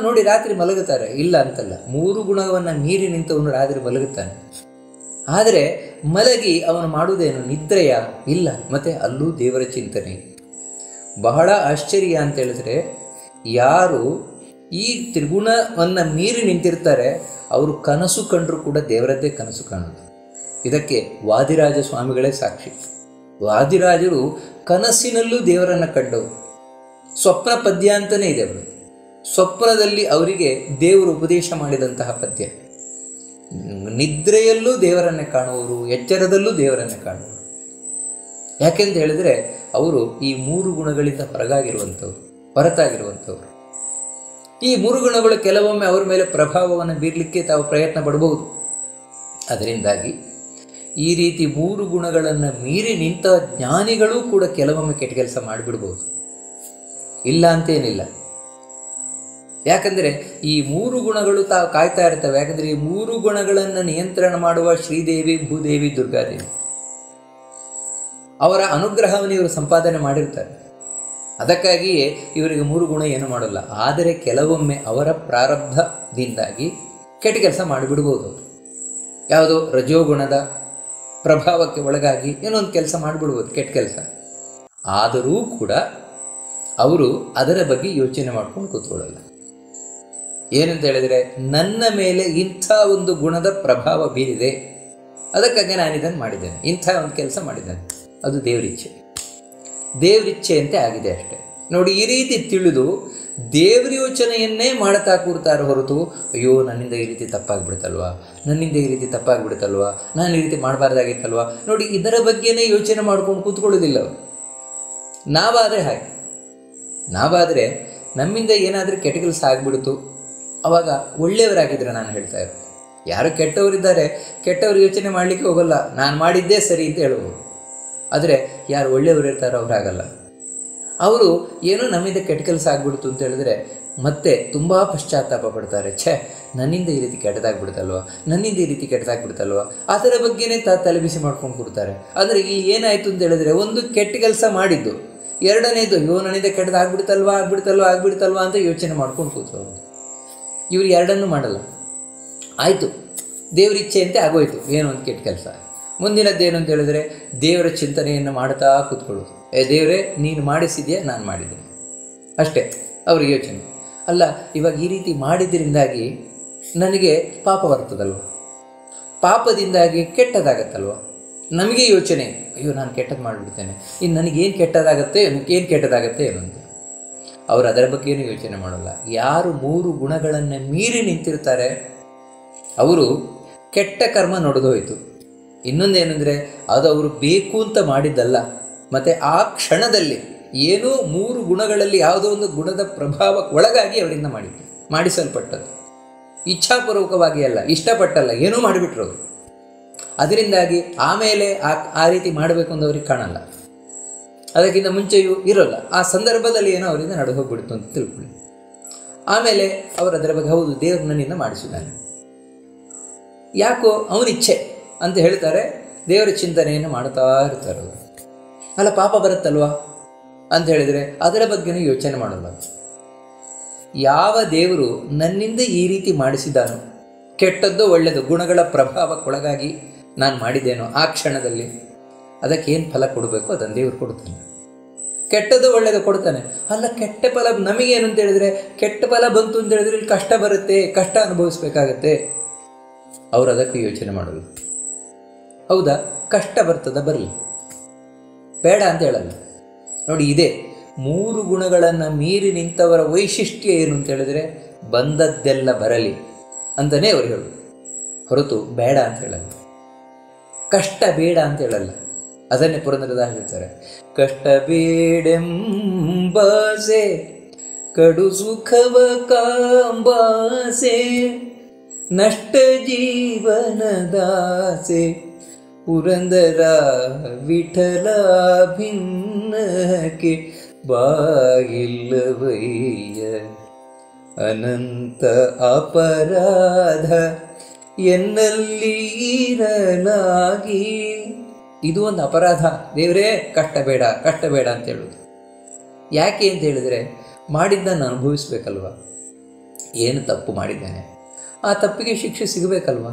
[SPEAKER 1] ನೋಡಿ, ರಾತ್ರಿ ಮಲಗುತ್ತಾರೆ, ಇಲ್ಲ ಅಂತಲ್ಲ. 3 ಗುಣವನ್ನು ಮೀರಿ ನಿಂತವನು ರಾತ್ರಿ ಮಲಗುತ್ತಾನೆ. ಆದರೆ ಮಲಗಿ ಅವನು ಮಾಡುವುದೇನು? ನಿದ್ರೆಯ? ಇಲ್ಲ. ಮತ್ತು ಅಲ್ಲೂ ದೇವರ ಚಿಂತನೆ. ಬಹಳ ಆಶ್ಚರ್ಯ ಅಂತ ಹೇಳಿದ್ರೆ, ಯಾರು ಈ ತ್ರಿಗುಣವನ್ನು ಮೀರಿ ನಿಂತಿರ್ತಾರೆ ಅವರು ಕನಸು ಕಂಡರೂ ಕೂಡ ದೇವರದ್ದೇ ಕನಸು ಕಾಣುವುದು. ಇದಕ್ಕೆ ವಾದಿರಾಜ ಸ್ವಾಮಿಗಳೇ ಸಾಕ್ಷಿ. ವಾದಿರಾಜರು ಕನಸಿನಲ್ಲೂ ದೇವರನ್ನು ಕಂಡವರು. ಸ್ವಪ್ನ ಪದ್ಯ ಅಂತಲೇ ಇದೆ. ಅವರು ಸ್ವಪ್ನದಲ್ಲಿ ಅವರಿಗೆ ದೇವರು ಉಪದೇಶ ಮಾಡಿದಂತಹ ಪದ್ಯ. ನಿದ್ರೆಯಲ್ಲೂ ದೇವರನ್ನೇ ಕಾಣುವರು, ಎಚ್ಚರದಲ್ಲೂ ದೇವರನ್ನೇ ಕಾಣುವರು. ಯಾಕೆಂತ ಹೇಳಿದರೆ ಅವರು ಈ 3 ಗುಣಗಳಿಂದ ಹೊರತಾಗಿರುವಂಥವ್ರು. ಈ 3 ಗುಣಗಳು ಕೆಲವೊಮ್ಮೆ ಅವರ ಮೇಲೆ ಪ್ರಭಾವವನ್ನು ಬೀರಲಿಕ್ಕೆ ತಾವು ಪ್ರಯತ್ನ ಪಡಬಹುದು. ಅದರಿಂದಾಗಿ ಈ ರೀತಿ 3 ಗುಣಗಳನ್ನು ಮೀರಿ ನಿಂತ ಜ್ಞಾನಿಗಳೂ ಕೂಡ ಕೆಲವೊಮ್ಮೆ ಕೆಟ್ಟ ಕೆಲಸ ಮಾಡಿಬಿಡ್ಬೋದು. ಇಲ್ಲ ಅಂತೇನಿಲ್ಲ. ಯಾಕಂದರೆ ಈ 3 ಗುಣಗಳು ತಾವು ಕಾಯ್ತಾ ಇರ್ತವೆ. ಯಾಕಂದರೆ ಈ 3 ಗುಣಗಳನ್ನು ನಿಯಂತ್ರಣ ಮಾಡುವ ಶ್ರೀದೇವಿ, ಭೂದೇವಿ, ದುರ್ಗಾದೇವಿ, ಅವರ ಅನುಗ್ರಹವನ್ನು ಇವರು ಸಂಪಾದನೆ ಮಾಡಿರ್ತಾರೆ. ಅದಕ್ಕಾಗಿಯೇ ಇವರಿಗೆ 3 ಗುಣ ಏನು ಮಾಡಲ್ಲ. ಆದರೆ ಕೆಲವೊಮ್ಮೆ ಅವರ ಪ್ರಾರಬ್ಧದಿಂದಾಗಿ ಕೆಟ್ಟ ಕೆಲಸ ಮಾಡಿಬಿಡ್ಬೋದು. ಯಾವುದೋ ರಜೋಗುಣದ ಪ್ರಭಾವಕ್ಕೆ ಒಳಗಾಗಿ ಏನೋ ಒಂದು ಕೆಲಸ ಮಾಡಿಬಿಡ್ಬೋದು, ಕೆಟ್ಟ ಕೆಲಸ. ಆದರೂ ಕೂಡ ಅವರು ಅದರ ಬಗ್ಗೆ ಯೋಚನೆ ಮಾಡ್ಕೊಂಡು ಕೂತ್ಕೊಳ್ಳಲ್ಲ. ಏನಂತ ಹೇಳಿದರೆ, ನನ್ನ ಮೇಲೆ ಇಂಥ ಒಂದು ಗುಣದ ಪ್ರಭಾವ ಬೀರಿದೆ, ಅದಕ್ಕಾಗಿ ನಾನು ಇದನ್ನು ಮಾಡಿದ್ದೇನೆ, ಇಂಥ ಒಂದು ಕೆಲಸ ಮಾಡಿದ್ದೇನೆ, ಅದು ದೇವರಿಚ್ಛೆ, ದೇವರಿಚ್ಛೆಯಂತೆ ಆಗಿದೆ ಅಷ್ಟೇ. ನೋಡಿ, ಈ ರೀತಿ ತಿಳಿದು ದೇವ್ರ ಯೋಚನೆಯನ್ನೇ ಮಾಡ್ತಾ ಕೂರ್ತಾರೆ ಹೊರತು, ಅಯ್ಯೋ ನನ್ನಿಂದ ಈ ರೀತಿ ತಪ್ಪಾಗ್ಬಿಡುತ್ತಲ್ವಾ, ನನ್ನಿಂದ ಈ ರೀತಿ ತಪ್ಪಾಗ್ಬಿಡುತ್ತಲ್ವಾ, ನಾನು ಈ ರೀತಿ ಮಾಡಬಾರ್ದಾಗಿತ್ತಲ್ವಾ. ನೋಡಿ, ಇದರ ಬಗ್ಗೆನೇ ಯೋಚನೆ ಮಾಡ್ಕೊಂಡು ಕೂತ್ಕೊಳ್ಳೋದಿಲ್ಲ ಅವರು. ನಾವಾದರೆ ಹಾಗೆ, ನಾವಾದರೆ ನಮ್ಮಿಂದ ಏನಾದರೂ ಕೆಟ್ಟ ಕೆಲಸ ಆಗಿಬಿಡ್ತು, ಅವಾಗ ಒಳ್ಳೆಯವರಾಗಿದ್ದರೆ ನಾನು ಹೇಳ್ತಾ ಇರೋದು. ಯಾರು ಕೆಟ್ಟವರಿದ್ದಾರೆ, ಕೆಟ್ಟವರು ಯೋಚನೆ ಮಾಡಲಿಕ್ಕೆ ಹೋಗಲ್ಲ, ನಾನು ಮಾಡಿದ್ದೇ ಸರಿ ಅಂತ ಹೇಳುವರು. ಆದರೆ ಯಾರು ಒಳ್ಳೆಯವರು ಇರ್ತಾರೋ ಅವರಾಗಲ್ಲ. ಅವರು ಏನೋ ನಮ್ಮಿಂದ ಕೆಟ್ಟ ಕೆಲಸ ಆಗ್ಬಿಡ್ತು ಅಂತ ಹೇಳಿದ್ರೆ ಮತ್ತೆ ತುಂಬ ಪಶ್ಚಾತ್ತಾಪ ಪಡ್ತಾರೆ. ನನ್ನಿಂದ ಈ ರೀತಿ ಕೆಟ್ಟದಾಗ್ಬಿಡ್ತಲ್ವ, ನನ್ನಿಂದ ಈ ರೀತಿ ಕೆಟ್ಟದಾಗ್ಬಿಡ್ತಲ್ವ, ಅದರ ಬಗ್ಗೆನೇ ತಲೆಬಿಸಿ ಮಾಡ್ಕೊಂಡು ಕೊಡ್ತಾರೆ. ಆದರೆ ಇಲ್ಲಿ ಏನಾಯಿತು ಅಂತ ಹೇಳಿದ್ರೆ, ಒಂದು ಕೆಟ್ಟ ಕೆಲಸ ಮಾಡಿದ್ದು, ಎರಡನೇದು ಅಯ್ಯೋ ನನ್ನಿಂದ ಆಗ್ಬಿಡ್ತಲ್ವ ಅಂತ ಯೋಚನೆ ಮಾಡ್ಕೊಂಡು ಕೂತವರು. ಇವರು ಎರಡನ್ನೂ ಮಾಡಲ್ಲ. ಆಯಿತು, ದೇವ್ರ ಇಚ್ಛೆಯಂತೆ ಆಗೋಯ್ತು, ಏನೋ ಒಂದು ಕೆಟ್ಟ ಕೆಲಸ. ಮುಂದಿನದ್ದೇನು ಅಂತ ಹೇಳಿದ್ರೆ, ದೇವರ ಚಿಂತನೆಯನ್ನು ಮಾಡ್ತಾ ಕೂತ್ಕೊಳ್ಳೋದು. ದೇವರೇ ನೀನು ಮಾಡಿಸಿದ್ಯಾ, ನಾನು ಮಾಡಿದ್ದೇನೆ ಅಷ್ಟೇ ಅವ್ರ ಯೋಚನೆ. ಅಲ್ಲ, ಇವಾಗ ಈ ರೀತಿ ಮಾಡಿದ್ರಿಂದಾಗಿ ನನಗೆ ಪಾಪ ಬರ್ತದಲ್ವ, ಪಾಪದಿಂದಾಗಿ ಕೆಟ್ಟದಾಗತ್ತಲ್ವ, ನಮಗೆ ಯೋಚನೆ, ಅಯ್ಯೋ ನಾನು ಕೆಟ್ಟದ್ದು ಮಾಡಿಬಿಡ್ತೇನೆ, ಇನ್ನು ನನಗೇನು ಕೆಟ್ಟದಾಗತ್ತೆ ಏನು ಅಂತ. ಅವರು ಅದರ ಬಗ್ಗೆ ಏನು ಯೋಚನೆ ಮಾಡೋಲ್ಲ. ಯಾರು 3 ಗುಣಗಳನ್ನು ಮೀರಿ ನಿಂತಿರ್ತಾರೆ ಅವರು ಕೆಟ್ಟ ಕರ್ಮ ನಡೆದೋಯ್ತು. ಇನ್ನೊಂದೇನೆಂದರೆ, ಅದು ಅವರು ಬೇಕು ಅಂತ ಮಾಡಿದ್ದಲ್ಲ, ಮತ್ತು ಆ ಕ್ಷಣದಲ್ಲಿ ಏನೋ 3 ಗುಣಗಳಲ್ಲಿ ಯಾವುದೋ ಒಂದು ಗುಣದ ಪ್ರಭಾವಕ್ಕೆ ಒಳಗಾಗಿ ಅವರಿಂದ ಮಾಡಿಸಲ್ಪಟ್ಟದ್ದು. ಇಚ್ಛಾಪೂರ್ವಕವಾಗಿ ಅಲ್ಲ, ಇಷ್ಟಪಟ್ಟಲ್ಲ, ಏನೋ ಮಾಡಿಬಿಟ್ರು ಅವರು. ಅದರಿಂದಾಗಿ ಆಮೇಲೆ ಆ ರೀತಿ ಮಾಡಬೇಕು ಅಂತ ಅವ್ರಿಗೆ ಕಾಣಲ್ಲ, ಅದಕ್ಕಿಂತ ಮುಂಚೆಯೂ ಇರೋಲ್ಲ. ಆ ಸಂದರ್ಭದಲ್ಲಿ ಏನೋ ಅವರಿಂದ ನಡೆದು ಹೋಗ್ಬಿಡ್ತು ಅಂತ ತಿಳ್ಕೊಳ್ಳಿ. ಆಮೇಲೆ ಅವರು ಅದರ ಬಗ್ಗೆ, ಹೌದು ದೇವರು ನನ್ನಿಂದ ಮಾಡಿಸಿದ್ದಾನೆ, ಯಾಕೋ ಅವನಿಚ್ಛೆ ಅಂತ ಹೇಳ್ತಾರೆ, ದೇವರ ಚಿಂತನೆಯನ್ನು ಮಾಡ್ತಾ ಇರ್ತಾರೆ ಅವರು. ಅಲ್ಲ, ಪಾಪ ಬರುತ್ತಲ್ವಾ ಅಂತ ಹೇಳಿದರೆ ಅದರ ಬಗ್ಗೆನೂ ಯೋಚನೆ ಮಾಡಲ್ಲ. ಯಾವ ದೇವರು ನನ್ನಿಂದ ಈ ರೀತಿ ಮಾಡಿಸಿದಾನೋ, ಕೆಟ್ಟದ್ದೋ ಒಳ್ಳೆಯದು ಗುಣಗಳ ಪ್ರಭಾವಕ್ಕೊಳಗಾಗಿ ನಾನು ಮಾಡಿದ್ದೇನೋ ಆ ಕ್ಷಣದಲ್ಲಿ, ಅದಕ್ಕೇನು ಫಲ ಕೊಡಬೇಕು ಅದನ್ನು ದೇವರು ಕೊಡ್ತಾನೆ. ಕೆಟ್ಟದ್ದು ಒಳ್ಳೆಯದು ಕೊಡ್ತಾನೆ. ಅಲ್ಲ, ಕೆಟ್ಟ ಫಲ ನಮಗೇನು ಅಂತ ಹೇಳಿದ್ರೆ, ಕೆಟ್ಟ ಫಲ ಬಂತು ಅಂತ ಹೇಳಿದ್ರೆ ಇಲ್ಲಿ ಕಷ್ಟ ಬರುತ್ತೆ, ಕಷ್ಟ ಅನುಭವಿಸ್ಬೇಕಾಗತ್ತೆ. ಅವರು ಅದಕ್ಕೆ ಯೋಚನೆ ಮಾಡಲ್ಲ. ಹೌದಾ, ಕಷ್ಟ ಬರ್ತದ, ಬರಲಿ, ಬೇಡ ಅಂತ ಹೇಳಲ್ಲ. ನೋಡಿ, ಇದೇ 3 ಗುಣಗಳನ್ನು ಮೀರಿ ನಿಂತವರ ವೈಶಿಷ್ಟ್ಯ ಏನು ಅಂತ ಹೇಳಿದ್ರೆ, ಬಂದದ್ದೆಲ್ಲ ಬರಲಿ ಅಂತಲೇ ಅವರು ಹೇಳೋದು ಹೊರತು ಬೇಡ ಅಂತ ಹೇಳಲ್ಲ, ಕಷ್ಟ ಬೇಡ ಅಂತ ಹೇಳಲ್ಲ. ಅದನ್ನೇ ಪುರಂದರದಾಸ ಹೇಳ್ತಾರೆ, ಕಷ್ಟ ಬೇಡೆಂಬಾಸೆ ಕಡು ಸುಖವ ಕಾಂಬಾಸೆ ನಷ್ಟ ಜೀವನದಾಸೆ ಪುರಂದರ ವಿಠಲ ಭಿನ್ನಕ್ಕೆ ಬಾಗಿಲ್ಲವಯ್ಯ ಅನಂತ ಅಪರಾಧ ಎನ್ನಲ್ಲಿ ಇರಲಾಗಿ. ಇದು ಒಂದು ಅಪರಾಧ, ದೇವರೇ ಕಷ್ಟ ಬೇಡ ಅಂತ ಹೇಳೋದು. ಯಾಕೆ ಅಂತ ಹೇಳಿದರೆ, ಮಾಡಿದ್ದನ್ನು ಅನುಭವಿಸ್ಬೇಕಲ್ವ. ಏನು ತಪ್ಪು ಮಾಡಿದ್ದೇನೆ, ಆ ತಪ್ಪಿಗೆ ಶಿಕ್ಷೆ ಸಿಗಬೇಕಲ್ವ.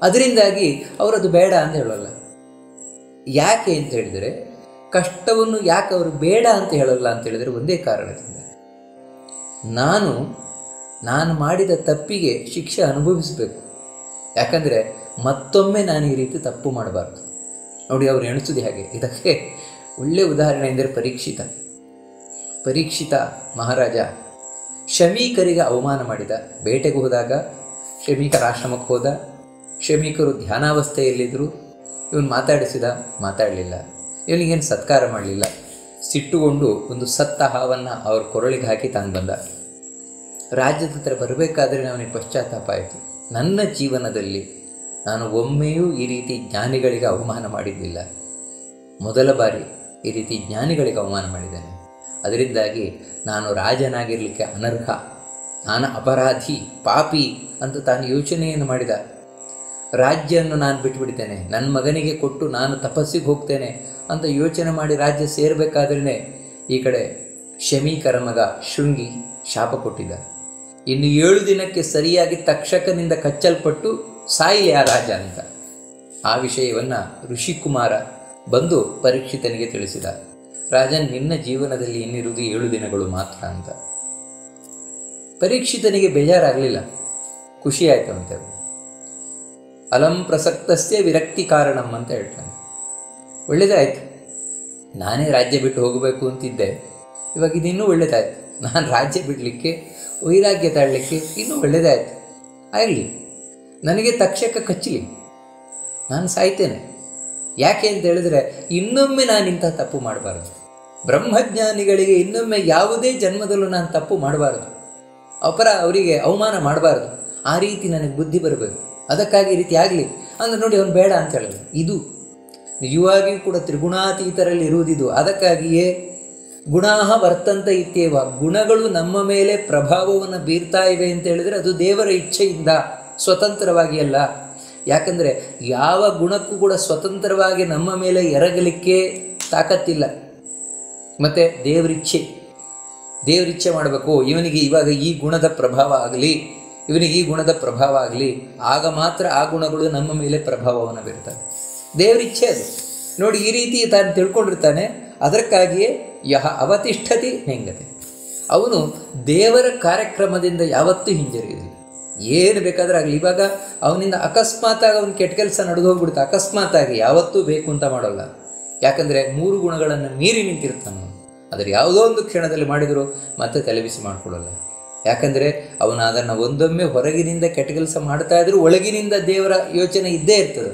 [SPEAKER 1] ಅದರಿಂದಾಗಿ ಅವರದು ಬೇಡ ಅಂತ ಹೇಳಲ್ಲ. ಯಾಕೆ ಅಂತ ಹೇಳಿದರೆ, ಕಷ್ಟವನ್ನು ಯಾಕೆ ಅವರು ಬೇಡ ಅಂತ ಹೇಳಲ್ಲ ಅಂತ ಹೇಳಿದರೆ, ಒಂದೇ ಕಾರಣದಿಂದ, ನಾನು ಮಾಡಿದ ತಪ್ಪಿಗೆ ಶಿಕ್ಷೆ ಅನುಭವಿಸಬೇಕು. ಯಾಕಂದರೆ ಮತ್ತೊಮ್ಮೆ ನಾನು ಈ ರೀತಿ ತಪ್ಪು ಮಾಡಬಾರ್ದು. ನೋಡಿ, ಅವರು ಎಣಿಸೋದು ಹಾಗೆ. ಇದಕ್ಕೆ ಒಳ್ಳೆಯ ಉದಾಹರಣೆ ಎಂದರೆ ಪರೀಕ್ಷಿತ ಮಹಾರಾಜ ಶಮೀಕರಿಗೆ ಅವಮಾನ ಮಾಡಿದ. ಬೇಟೆಗೆ ಹೋದಾಗ ಶಮೀಕರ ಆಶ್ರಮಕ್ಕೆ ಹೋದ. ಶಮೀಕರು ಧ್ಯಾನಾವಸ್ಥೆಯಲ್ಲಿದ್ದರು. ಇವನು ಮಾತಾಡಲಿಲ್ಲ. ಇವನಿಗೇನು ಸತ್ಕಾರ ಮಾಡಲಿಲ್ಲ. ಸಿಟ್ಟುಗೊಂಡು ಒಂದು ಸತ್ತ ಹಾವನ್ನು ಅವ್ರ ಕೊರಳಿಗೆ ಹಾಕಿ ತಾನು ಬಂದ. ರಾಜ್ಯದ ಹತ್ರ ಬರಬೇಕಾದ್ರೆ ಅವನಿಗೆ ಪಶ್ಚಾತ್ತಾಪ ಆಯಿತು. ನನ್ನ ಜೀವನದಲ್ಲಿ ನಾನು ಒಮ್ಮೆಯೂ ಈ ರೀತಿ ಜ್ಞಾನಿಗಳಿಗೆ ಅವಮಾನ ಮಾಡಿದ್ದಿಲ್ಲ. ಮೊದಲ ಬಾರಿ ಈ ರೀತಿ ಜ್ಞಾನಿಗಳಿಗೆ ಅವಮಾನ ಮಾಡಿದ್ದೇನೆ. ಅದರಿಂದಾಗಿ ನಾನು ರಾಜನಾಗಿರಲಿಕ್ಕೆ ಅನರ್ಹ, ನಾನು ಅಪರಾಧಿ, ಪಾಪಿ ಅಂತ ತಾನು ಯೋಚನೆಯನ್ನು ಮಾಡಿದ. ರಾಜ್ಯವನ್ನು ನಾನು ಬಿಟ್ಟುಬಿಡ್ತೇನೆ, ನನ್ನ ಮಗನಿಗೆ ಕೊಟ್ಟು ನಾನು ತಪಸ್ಸಿಗೆ ಹೋಗ್ತೇನೆ ಅಂತ ಯೋಚನೆ ಮಾಡಿ ರಾಜ್ಯ ಸೇರಬೇಕಾದ್ರೇ ಈ ಕಡೆ ಶಮೀಕರ ಮಗ ಶೃಂಗಿ ಶಾಪ ಕೊಟ್ಟಿದ್ದ. ಇನ್ನು 7 ದಿನಕ್ಕೆ ಸರಿಯಾಗಿ ತಕ್ಷಕನಿಂದ ಕಚ್ಚಲ್ಪಟ್ಟು ಸಾಯಿಲಿ ಆ ರಾಜ ಅಂತ. ಆ ವಿಷಯವನ್ನು ಋಷಿಕುಮಾರ ಬಂದು ಪರೀಕ್ಷಿತನಿಗೆ ತಿಳಿಸಿದ. ರಾಜನ್, ನಿನ್ನ ಜೀವನದಲ್ಲಿ ಇನ್ನಿರುವುದು 7 ದಿನಗಳು ಮಾತ್ರ ಅಂತ. ಪರೀಕ್ಷಿತನಿಗೆ ಬೇಜಾರಾಗಲಿಲ್ಲ, ಖುಷಿಯಾಯಿತು ಅಂತ. ಅಲಂ ಪ್ರಸಕ್ತಸ್ಯ ವಿರಕ್ತಿ ಕಾರಣಂ ಅಂತ ಹೇಳ್ತಾನೆ. ಒಳ್ಳೆಯದಾಯಿತು, ನಾನೇ ರಾಜ್ಯ ಬಿಟ್ಟು ಹೋಗಬೇಕು ಅಂತಿದ್ದೆ, ಇವಾಗ ಇದಿನ್ನೂ ಒಳ್ಳೆಯದಾಯಿತು. ನಾನು ರಾಜ್ಯ ಬಿಡಲಿಕ್ಕೆ, ವೈರಾಗ್ಯ ತಾಳಲಿಕ್ಕೆ ಇನ್ನೂ ಒಳ್ಳೆಯದಾಯಿತು. ಆಗಲಿ, ನನಗೆ ತಕ್ಷಕ ಕಚ್ಚಲಿ, ನಾನು ಸಾಯ್ತೇನೆ. ಯಾಕೆ ಅಂತ ಹೇಳಿದ್ರೆ, ಇನ್ನೊಮ್ಮೆ ನಾನು ಇಂಥ ತಪ್ಪು ಮಾಡಬಾರ್ದು. ಬ್ರಹ್ಮಜ್ಞಾನಿಗಳಿಗೆ ಇನ್ನೊಮ್ಮೆ ಯಾವುದೇ ಜನ್ಮದಲ್ಲೂ ನಾನು ತಪ್ಪು ಮಾಡಬಾರ್ದು, ಅವರಿಗೆ ಅವಮಾನ ಮಾಡಬಾರ್ದು. ಆ ರೀತಿ ನನಗೆ ಬುದ್ಧಿ ಬರಬೇಕು. ಅದಕ್ಕಾಗಿ ಈ ರೀತಿ ಆಗಲಿ ಅಂದರೆ ನೋಡಿ, ಅವನು ಬೇಡ ಅಂತ ಹೇಳಿದ್ರು. ಇದು ನಿಜವಾಗಿಯೂ ಕೂಡ ತ್ರಿಗುಣಾತೀತರಲ್ಲಿ ಇರುವುದಿದು. ಅದಕ್ಕಾಗಿಯೇ ಗುಣಾಹ ವರ್ತಂತ ಇತ್ಯೇವ, ಗುಣಗಳು ನಮ್ಮ ಮೇಲೆ ಪ್ರಭಾವವನ್ನು ಬೀರ್ತಾ ಇವೆ ಅಂತ ಹೇಳಿದರೆ ಅದು ದೇವರ ಇಚ್ಛೆಯಿಂದ, ಸ್ವತಂತ್ರವಾಗಿ ಅಲ್ಲ. ಯಾಕಂದರೆ ಯಾವ ಗುಣಕ್ಕೂ ಕೂಡ ಸ್ವತಂತ್ರವಾಗಿ ನಮ್ಮ ಮೇಲೆ ಎರಗಲಿಕ್ಕೆ ತಾಕತ್ತಿಲ್ಲ. ಮತ್ತು ದೇವರಿಚ್ಛೆ ಮಾಡಬೇಕು, ಇವನಿಗೆ ಇವಾಗ ಈ ಗುಣದ ಪ್ರಭಾವ ಆಗಲಿ, ಇವನಿಗೆ ಈ ಗುಣದ ಪ್ರಭಾವ ಆಗಲಿ, ಆಗ ಮಾತ್ರ ಆ ಗುಣಗಳು ನಮ್ಮ ಮೇಲೆ ಪ್ರಭಾವವನ್ನು ಬೀರ್ತವೆ. ದೇವರಿಚ್ಛೆ ಅದು. ನೋಡಿ, ಈ ರೀತಿ ತಾನು ತಿಳ್ಕೊಂಡಿರ್ತಾನೆ. ಅದಕ್ಕಾಗಿಯೇ ಯಹ ಅವತಿಷ್ಠತಿ ನೆಂಗತೆ, ಅವನು ದೇವರ ಕಾರ್ಯಕ್ರಮದಿಂದ ಯಾವತ್ತೂ ಹಿಂಜರಿಯುವುದಿಲ್ಲ. ಏನು ಬೇಕಾದ್ರೆ ಆಗಲಿ. ಇವಾಗ ಅವನಿಂದ ಅಕಸ್ಮಾತಾಗಿ ಅವನು ಕೆಟ್ಟ ಕೆಲಸ ನಡೆದು ಹೋಗ್ಬಿಡುತ್ತೆ, ಅಕಸ್ಮಾತಾಗಿ ಯಾವತ್ತೂ ಬೇಕು ಅಂತ ಮಾಡೋಲ್ಲ. ಯಾಕಂದರೆ 3 ಗುಣಗಳನ್ನು ಮೀರಿ ನಿಂತಿರ್ತಾನೆ. ಆದರೆ ಯಾವುದೋ ಒಂದು ಕ್ಷಣದಲ್ಲಿ ಮಾಡಿದರೂ ಮತ್ತೆ ತಲೆಬಿಸಿ ಮಾಡಿಕೊಳ್ಳಲ್ಲ. ಯಾಕಂದರೆ ಅವನು ಅದನ್ನು ಒಂದೊಮ್ಮೆ ಹೊರಗಿನಿಂದ ಕೆಟ್ಟ ಕೆಲಸ ಮಾಡ್ತಾ ಇದ್ರೂ ಒಳಗಿನಿಂದ ದೇವರ ಯೋಚನೆ ಇದ್ದೇ ಇರ್ತದೆ.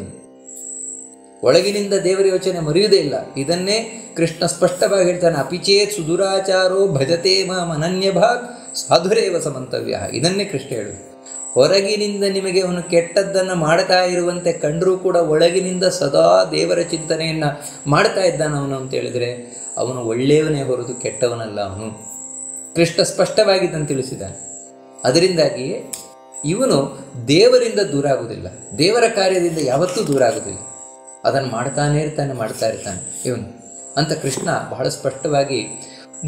[SPEAKER 1] ಒಳಗಿನಿಂದ ದೇವರ ಯೋಚನೆ ಮರೆಯುವುದೇ ಇಲ್ಲ. ಇದನ್ನೇ ಕೃಷ್ಣ ಸ್ಪಷ್ಟವಾಗಿ ಹೇಳ್ತಾನೆ, ಅಪಿಚೇತ್ ಸುದುರಾಚಾರೋ ಭಜತೆ ಮಾಂ ಅನನ್ಯ ಭಾಗ್ ಸಾಧುರೇವ ಸಮಂತವ್ಯ. ಇದನ್ನೇ ಕೃಷ್ಣ ಹೇಳುದು. ಹೊರಗಿನಿಂದ ನಿಮಗೆ ಅವನು ಕೆಟ್ಟದ್ದನ್ನು ಮಾಡ್ತಾ ಇರುವಂತೆ ಕಂಡರೂ ಕೂಡ ಒಳಗಿನಿಂದ ಸದಾ ದೇವರ ಚಿಂತನೆಯನ್ನು ಮಾಡ್ತಾ ಇದ್ದಾನೆ ಅವನು ಅಂತ ಹೇಳಿದರೆ ಅವನು ಒಳ್ಳೆಯವನೇ ಹೊರತು ಕೆಟ್ಟವನಲ್ಲ. ಅವನು ಕೃಷ್ಣ ಸ್ಪಷ್ಟವಾಗಿ ಇದನ್ನು ತಿಳಿಸಿದ್ದಾನೆ. ಅದರಿಂದಾಗಿಯೇ ಇವನು ದೇವರಿಂದ ದೂರ ಆಗುವುದಿಲ್ಲ, ದೇವರ ಕಾರ್ಯದಿಂದ ಯಾವತ್ತೂ ದೂರ ಆಗುವುದಿಲ್ಲ. ಅದನ್ನು ಮಾಡ್ತಾ ಇರ್ತಾನೆ ಇವನು ಅಂತ ಕೃಷ್ಣ ಬಹಳ ಸ್ಪಷ್ಟವಾಗಿ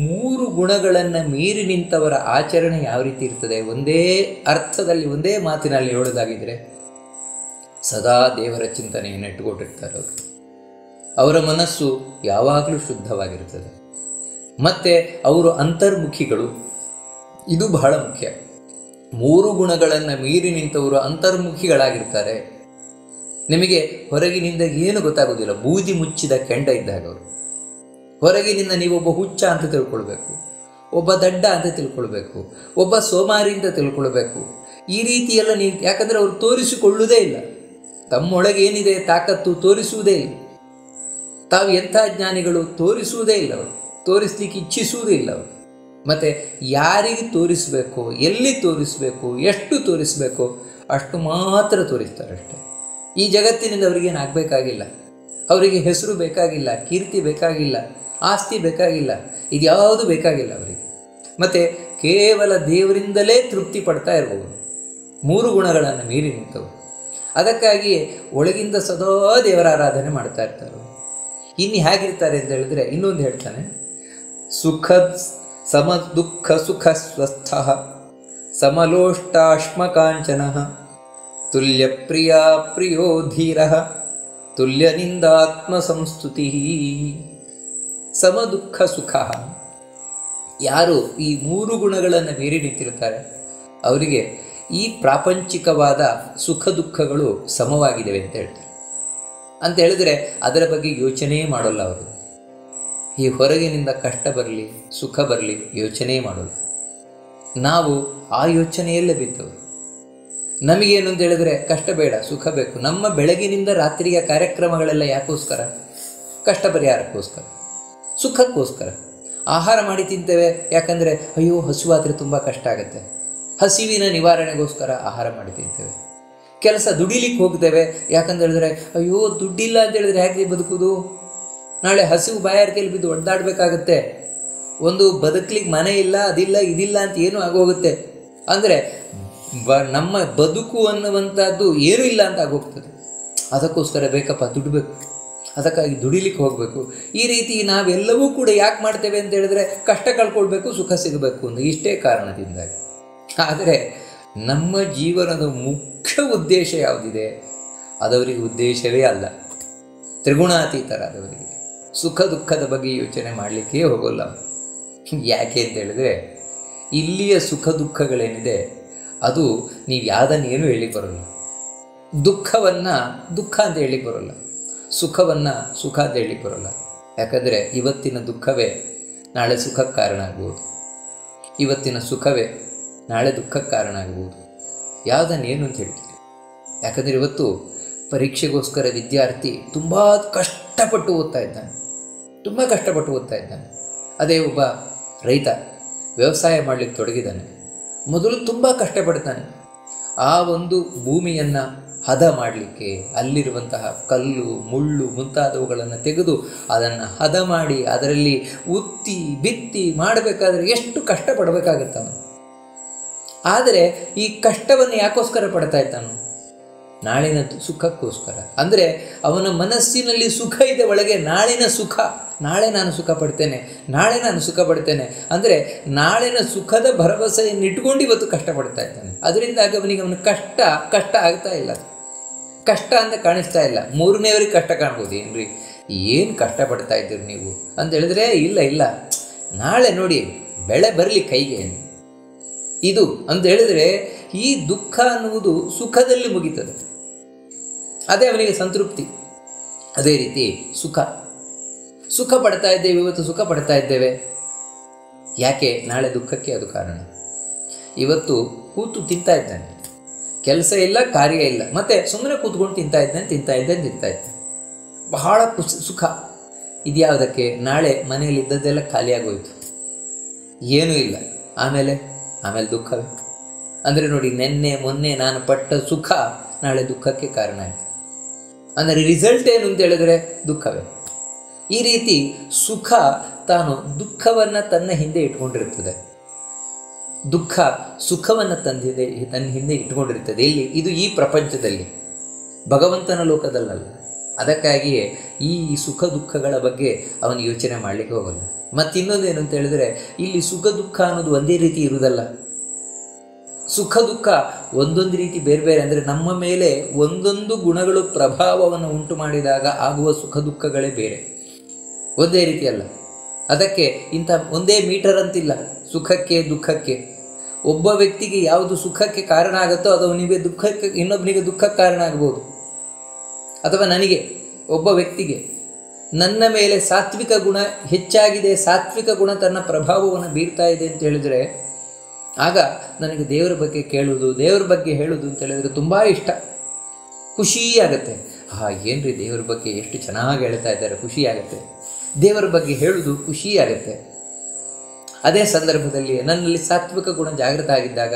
[SPEAKER 1] 3 ಗುಣಗಳನ್ನು ಮೀರಿ ನಿಂತವರ ಆಚರಣೆ ಯಾವ ರೀತಿ ಇರ್ತದೆ, ಒಂದೇ ಅರ್ಥದಲ್ಲಿ ಒಂದೇ ಮಾತಿನಲ್ಲಿ ಹೇಳೋದಾಗಿದ್ದರೆ ಸದಾ ದೇವರ ಚಿಂತನೆಯನ್ನು ಇಟ್ಟುಕೊಂಡಿರ್ತಾರೆ ಅವರು. ಅವರ ಮನಸ್ಸು ಯಾವಾಗಲೂ ಶುದ್ಧವಾಗಿರ್ತದೆ. ಮತ್ತು ಅವರು ಅಂತರ್ಮುಖಿಗಳು. ಇದು ಬಹಳ ಮುಖ್ಯ. 3 ಗುಣಗಳನ್ನು ಮೀರಿ ನಿಂತವರು ಅಂತರ್ಮುಖಿಗಳಾಗಿರ್ತಾರೆ. ನಿಮಗೆ ಹೊರಗಿನಿಂದ ಏನು ಗೊತ್ತಾಗೋದಿಲ್ಲ, ಬೂದಿ ಮುಚ್ಚಿದ ಕೆಂಡ ಇದ್ದಾಗ ಅವರು. ಹೊರಗಿನಿಂದ ನೀವೊಬ್ಬ ಹುಚ್ಚ ಅಂತ ತಿಳ್ಕೊಳ್ಬೇಕು, ಒಬ್ಬ ದಡ್ಡ ಅಂತ ತಿಳ್ಕೊಳ್ಬೇಕು, ಒಬ್ಬ ಸೋಮಾರಿ ಅಂತ ತಿಳ್ಕೊಳ್ಬೇಕು. ಈ ರೀತಿಯೆಲ್ಲ ನೀವು, ಯಾಕಂದರೆ ಅವರು ತೋರಿಸಿಕೊಳ್ಳುವುದೇ ಇಲ್ಲ. ತಮ್ಮೊಳಗೆ ಏನಿದೆ ತಾಕತ್ತು ತೋರಿಸುವುದೇ ಇಲ್ಲ. ತಾವು ಎಂಥ ಜ್ಞಾನಿಗಳು ತೋರಿಸುವುದೇ ಇಲ್ಲ. ಅವರು ತೋರಿಸ್ಲಿಕ್ಕೆ ಇಚ್ಛಿಸುವುದೇ ಇಲ್ಲ ಅವರು. ಮತ್ತು ಯಾರಿಗೆ ತೋರಿಸಬೇಕು, ಎಲ್ಲಿ ತೋರಿಸಬೇಕು, ಎಷ್ಟು ತೋರಿಸಬೇಕು ಅಷ್ಟು ಮಾತ್ರ ತೋರಿಸ್ತಾರೆ ಅಷ್ಟೇ. ಈ ಜಗತ್ತಿನಿಂದ ಅವರಿಗೇನು ಆಗಬೇಕಾಗಿಲ್ಲ. ಅವರಿಗೆ ಹೆಸರು ಬೇಕಾಗಿಲ್ಲ, ಕೀರ್ತಿ ಬೇಕಾಗಿಲ್ಲ, ಆಸ್ತಿ ಬೇಕಾಗಿಲ್ಲ, ಇದ್ಯಾವುದು ಬೇಕಾಗಿಲ್ಲ ಅವರಿಗೆ. ಮತ್ತು ಕೇವಲ ದೇವರಿಂದಲೇ ತೃಪ್ತಿ ಪಡ್ತಾ ಇರ್ಬೋದು. 3 ಗುಣಗಳನ್ನು ಮೀರಿ ನಿಂತವು. ಅದಕ್ಕಾಗಿಯೇ ಒಳಗಿಂದ ಸದಾ ದೇವರ ಆರಾಧನೆ ಮಾಡ್ತಾ ಇರ್ತಾರೆ. ಇನ್ನು ಹೇಗಿರ್ತಾರೆ ಅಂತ ಹೇಳಿದ್ರೆ ಇನ್ನೊಂದು ಹೇಳ್ತಾನೆ, ಸುಖ ಸಮ ದುಃಖ ಸುಖ ಸ್ವಸ್ಥ ಸಮಲೋಷ್ಟಾಶ್ಮಕಾಂಚನ ತುಲ್ಯ ಪ್ರಿಯ ಪ್ರಿಯೋ ಧೀರ ತುಲ್ಯನಿಂದಾತ್ಮ ಸಂಸ್ತುತಿ. ಸಮ ದುಃಖ ಸುಖ. ಯಾರು ಈ 3 ಗುಣಗಳನ್ನು ಮೀರಿ ನಿಂತಿರ್ತಾರೆ ಅವರಿಗೆ ಈ ಪ್ರಾಪಂಚಿಕವಾದ ಸುಖ ದುಃಖಗಳು ಸಮವಾಗಿದ್ದಾವೆ ಅಂತ ಹೇಳ್ತಾರೆ. ಅಂತ ಹೇಳಿದ್ರೆ ಅದರ ಬಗ್ಗೆ ಯೋಚನೆ ಮಾಡೋಲ್ಲ ಅವರು. ಈ ಹೊರಗಿನಿಂದ ಕಷ್ಟ ಬರಲಿ ಸುಖ ಬರಲಿ ಯೋಚನೆ ಮಾಡೋಲ್ಲ. ನಾವು ಆ ಯೋಚನೆಯಲ್ಲೇ ಬಿದ್ದವರು. ನಮಗೇನು ಅಂತ ಹೇಳಿದ್ರೆ ಕಷ್ಟ ಬೇಡ, ಸುಖ ಬೇಕು. ನಮ್ಮ ಬೆಳಗಿನಿಂದ ರಾತ್ರಿಯ ಕಾರ್ಯಕ್ರಮಗಳೆಲ್ಲ ಯಾಕೋಸ್ಕರ? ಕಷ್ಟ ಪರಿಹಾರಕ್ಕೋಸ್ಕರ, ಸುಖಕ್ಕೋಸ್ಕರ. ಆಹಾರ ಮಾಡಿ ತಿಂತೇವೆ ಯಾಕಂದರೆ ಅಯ್ಯೋ ಹಸುವಾದರೆ ತುಂಬ ಕಷ್ಟ ಆಗುತ್ತೆ, ಹಸಿವಿನ ನಿವಾರಣೆಗೋಸ್ಕರ ಆಹಾರ ಮಾಡಿ ತಿಂತೇವೆ. ಕೆಲಸ ದುಡಿಲಿಕ್ಕೆ ಹೋಗ್ತೇವೆ ಯಾಕಂತ ಹೇಳಿದ್ರೆ ಅಯ್ಯೋ ದುಡ್ಡಿಲ್ಲ ಅಂತ ಹೇಳಿದ್ರೆ ಹೇಗೆ ಬದುಕುವುದು, ನಾಳೆ ಹಸಿವು ಬಾಯಾರಿಕೆಯಲ್ಲಿ ಬಿದ್ದು ಒಡ್ದಾಡಬೇಕಾಗತ್ತೆ, ಒಂದು ಬದುಕಲಿಕ್ಕೆ ಮನೆ ಇಲ್ಲ, ಅದಿಲ್ಲ ಇದಿಲ್ಲ ಅಂತ ಏನೂ ಆಗೋಗುತ್ತೆ. ಅಂದರೆ ನಮ್ಮ ಬದುಕು ಅನ್ನುವಂಥದ್ದು ಏನೂ ಇಲ್ಲ ಅಂತ ಆಗೋಗ್ತದೆ. ಅದಕ್ಕೋಸ್ಕರ ಬೇಕಪ್ಪ ದುಡ್ಡು ಬೇಕು, ಅದಕ್ಕಾಗಿ ದುಡಿಲಿಕ್ಕೆ ಹೋಗಬೇಕು. ಈ ರೀತಿ ನಾವೆಲ್ಲವೂ ಕೂಡ ಯಾಕೆ ಮಾಡ್ತೇವೆ ಅಂತ ಹೇಳಿದ್ರೆ ಕಷ್ಟ ಕಳ್ಕೊಳ್ಬೇಕು, ಸುಖ ಸಿಗಬೇಕು ಅಂತ, ಇಷ್ಟೇ ಕಾರಣದಿಂದಾಗಿ. ಆದರೆ ನಮ್ಮ ಜೀವನದ ಮುಖ್ಯ ಉದ್ದೇಶ ಯಾವುದಿದೆ ಅದವರಿಗೆ ಉದ್ದೇಶವೇ ಅಲ್ಲ. ತ್ರಿಗುಣಾತೀತರಾದವರಿಗೆ ಸುಖ ದುಃಖದ ಬಗ್ಗೆ ಯೋಚನೆ ಮಾಡಲಿಕ್ಕೆ ಹೋಗೋಲ್ಲ. ಯಾಕೆ ಅಂತ ಹೇಳಿದ್ರೆ ಇಲ್ಲಿಯ ಸುಖ ದುಃಖಗಳೇನಿದೆ ಅದು ನೀವು ಯಾವುದನ್ನೇನು ಹೇಳಿಕ್ಕೆ ಬರೋಲ್ಲ. ದುಃಖವನ್ನು ದುಃಖ ಅಂತ ಹೇಳಿಕ್ಕೆ ಬರೋಲ್ಲ, ಸುಖವನ್ನು ಸುಖ ಅಂತ ಹೇಳಿಕ್ಕೆ ಬರೋಲ್ಲ. ಯಾಕಂದರೆ ಇವತ್ತಿನ ದುಃಖವೇ ನಾಳೆ ಸುಖಕ್ಕೆ ಕಾರಣ ಆಗ್ಬೋದು, ಇವತ್ತಿನ ಸುಖವೇ ನಾಳೆ ದುಃಖಕ್ಕೆ ಕಾರಣ ಆಗ್ಬೋದು. ಯಾವುದನ್ನೇನು ಅಂತ ಹೇಳ್ತೀವಿ. ಯಾಕಂದರೆ ಇವತ್ತು ಪರೀಕ್ಷೆಗೋಸ್ಕರ ವಿದ್ಯಾರ್ಥಿ ತುಂಬ ಕಷ್ಟಪಟ್ಟು ಓದ್ತಾ ಇದ್ದಾನೆ, ತುಂಬ ಕಷ್ಟಪಟ್ಟು ಓದ್ತಾ ಇದ್ದಾನೆ. ಅದೇ ಒಬ್ಬ ರೈತ ವ್ಯವಸಾಯ ಮಾಡಲಿಕ್ಕೆ ತೊಡಗಿದ್ದಾನೆ, ಮೊದಲು ತುಂಬ ಕಷ್ಟಪಡ್ತಾನೆ. ಆ ಒಂದು ಭೂಮಿಯನ್ನು ಹದ ಮಾಡಲಿಕ್ಕೆ ಅಲ್ಲಿರುವಂತಹ ಕಲ್ಲು ಮುಳ್ಳು ಮುಂತಾದವುಗಳನ್ನು ತೆಗೆದು ಅದನ್ನು ಹದ ಮಾಡಿ ಅದರಲ್ಲಿ ಉತ್ತಿ ಬಿತ್ತಿ ಮಾಡಬೇಕಾದ್ರೆ ಎಷ್ಟು ಕಷ್ಟಪಡಬೇಕಾಗತ್ತ ಅವನು. ಆದರೆ ಈ ಕಷ್ಟವನ್ನು ಯಾಕೋಸ್ಕರ ಪಡ್ತಾ ಇದ್ದಾನು? ನಾಳಿನ ಸುಖಕ್ಕೋಸ್ಕರ. ಅಂದರೆ ಅವನ ಮನಸ್ಸಿನಲ್ಲಿ ಸುಖ ಇದೆ ಒಳಗೆ, ನಾಳಿನ ಸುಖ, ನಾಳೆ ನಾನು ಸುಖ ಪಡ್ತೇನೆ, ನಾಳೆ ನಾನು ಸುಖ ಪಡ್ತೇನೆ ಅಂದರೆ ನಾಳಿನ ಸುಖದ ಭರವಸೆಯನ್ನು ಇಟ್ಕೊಂಡು ಇವತ್ತು ಕಷ್ಟಪಡ್ತಾ ಇದ್ದಾನೆ. ಅದರಿಂದಾಗಿ ಅವನ ಕಷ್ಟ ಆಗ್ತಾ ಇಲ್ಲ, ಕಷ್ಟ ಅಂತ ಕಾಣಿಸ್ತಾ ಇಲ್ಲ. ಮೂರನೇವರಿಗೆ ಕಷ್ಟ ಕಾಣ್ಬೋದು. ಏನ್ರಿ ಏನು ಕಷ್ಟಪಡ್ತಾ ಇದ್ದೀರಿ ನೀವು ಅಂತ ಹೇಳಿದ್ರೆ, ಇಲ್ಲ ನಾಳೆ ನೋಡಿ ಬೆಳೆ ಬರಲಿ ಕೈಗೆ ಇದು ಅಂತ ಹೇಳಿದ್ರೆ ಈ ದುಃಖ ಅನ್ನುವುದು ಸುಖದಲ್ಲಿ ಮುಗೀತದೆ, ಅದೇ ಅವನಿಗೆ ಸಂತೃಪ್ತಿ. ಅದೇ ರೀತಿ ಸುಖ ಪಡ್ತಾ ಇದ್ದೇವೆ, ಇವತ್ತು ಸುಖ ಪಡ್ತಾ ಇದ್ದೇವೆ. ಯಾಕೆ? ನಾಳೆ ದುಃಖಕ್ಕೆ ಅದು ಕಾರಣ. ಇವತ್ತು ಕೂತು ತಿಂತಾ ಇದ್ದಾನೆ, ಕೆಲಸ ಇಲ್ಲ, ಕಾರ್ಯ ಇಲ್ಲ, ಮತ್ತೆ ಸುಮ್ಮನೆ ಕೂತ್ಕೊಂಡು ತಿಂತಾ ಇದ್ದಾನೆ. ಬಹಳ ಸುಖ. ಇದ್ಯಾವುದಕ್ಕೆ? ನಾಳೆ ಮನೆಯಲ್ಲಿ ಇದ್ದದ್ದೆಲ್ಲ ಖಾಲಿಯಾಗೋಯ್ತು, ಏನೂ ಇಲ್ಲ. ಆಮೇಲೆ ದುಃಖವೇ. ಅಂದರೆ ನೋಡಿ, ನಿನ್ನೆ ಮೊನ್ನೆ ನಾನು ಪಟ್ಟ ಸುಖ ನಾಳೆ ದುಃಖಕ್ಕೆ ಕಾರಣ ಆಯಿತು. ಅಂದರೆ ರಿಸಲ್ಟ್ ಏನು ಅಂತ ಹೇಳಿದ್ರೆ ದುಃಖವೇ. ಈ ರೀತಿ ಸುಖ ತಾನು ದುಃಖವನ್ನು ತನ್ನ ಹಿಂದೆ ಇಟ್ಕೊಂಡಿರುತ್ತದೆ, ದುಃಖ ಸುಖವನ್ನು ತನ್ನ ಹಿಂದೆ ಇಟ್ಕೊಂಡಿರ್ತದೆ. ಇದು ಈ ಪ್ರಪಂಚದಲ್ಲಿ, ಭಗವಂತನ ಲೋಕದಲ್ಲಲ್ಲ. ಅದಕ್ಕಾಗಿಯೇ ಈ ಸುಖ ದುಃಖಗಳ ಬಗ್ಗೆ ಅವನು ಯೋಚನೆ ಮಾಡಲಿಕ್ಕೆ ಹೋಗಲ್ಲ. ಮತ್ತಿನ್ನೊಂದೇನು ಅಂತ ಹೇಳಿದ್ರೆ, ಇಲ್ಲಿ ಸುಖ ದುಃಖ ಅನ್ನೋದು ಒಂದೇ ರೀತಿ ಇರುವುದಲ್ಲ. ಸುಖ ದುಃಖ ಒಂದೊಂದು ರೀತಿ ಬೇರೆ ಬೇರೆ. ಅಂದರೆ ನಮ್ಮ ಮೇಲೆ ಒಂದೊಂದು ಗುಣಗಳು ಪ್ರಭಾವವನ್ನು ಉಂಟು ಮಾಡಿದಾಗ ಆಗುವ ಸುಖ ದುಃಖಗಳೇ ಬೇರೆ, ಒಂದೇ ರೀತಿ ಅಲ್ಲ. ಅದಕ್ಕೆ ಇಂಥ ಒಂದೇ ಮೀಟರ್ ಅಂತಿಲ್ಲ ಸುಖಕ್ಕೆ ದುಃಖಕ್ಕೆ. ಒಬ್ಬ ವ್ಯಕ್ತಿಗೆ ಯಾವುದು ಸುಖಕ್ಕೆ ಕಾರಣ ಆಗುತ್ತೋ ಅದು ಅವನಿಗೆ ದುಃಖಕ್ಕೆ, ಇನ್ನೊಬ್ಬನಿಗೆ ದುಃಖಕ್ಕೆ ಕಾರಣ ಆಗ್ಬೋದು. ಅಥವಾ ನನಗೆ, ಒಬ್ಬ ವ್ಯಕ್ತಿಗೆ ನನ್ನ ಮೇಲೆ ಸಾತ್ವಿಕ ಗುಣ ಹೆಚ್ಚಾಗಿದೆ, ಸಾತ್ವಿಕ ಗುಣ ತನ್ನ ಪ್ರಭಾವವನ್ನು ಬೀರ್ತಾ ಇದೆ ಅಂತ ಹೇಳಿದರೆ, ಆಗ ನನಗೆ ದೇವರ ಬಗ್ಗೆ ಕೇಳುವುದು, ದೇವರ ಬಗ್ಗೆ ಹೇಳುವುದು ಅಂತ ಹೇಳಿದರೆ ತುಂಬ ಇಷ್ಟ, ಖುಷಿಯಾಗತ್ತೆ. ಏನ್ರಿ ದೇವರ ಬಗ್ಗೆ ಎಷ್ಟು ಚೆನ್ನಾಗಿ ಹೇಳ್ತಾ ಇದ್ದಾರೆ, ಖುಷಿಯಾಗತ್ತೆ. ದೇವರ ಬಗ್ಗೆ ಹೇಳುವುದು ಖುಷಿಯಾಗತ್ತೆ. ಅದೇ ಸಂದರ್ಭದಲ್ಲಿ ನನ್ನಲ್ಲಿ ಸಾತ್ವಿಕ ಗುಣ ಜಾಗೃತ ಆಗಿದ್ದಾಗ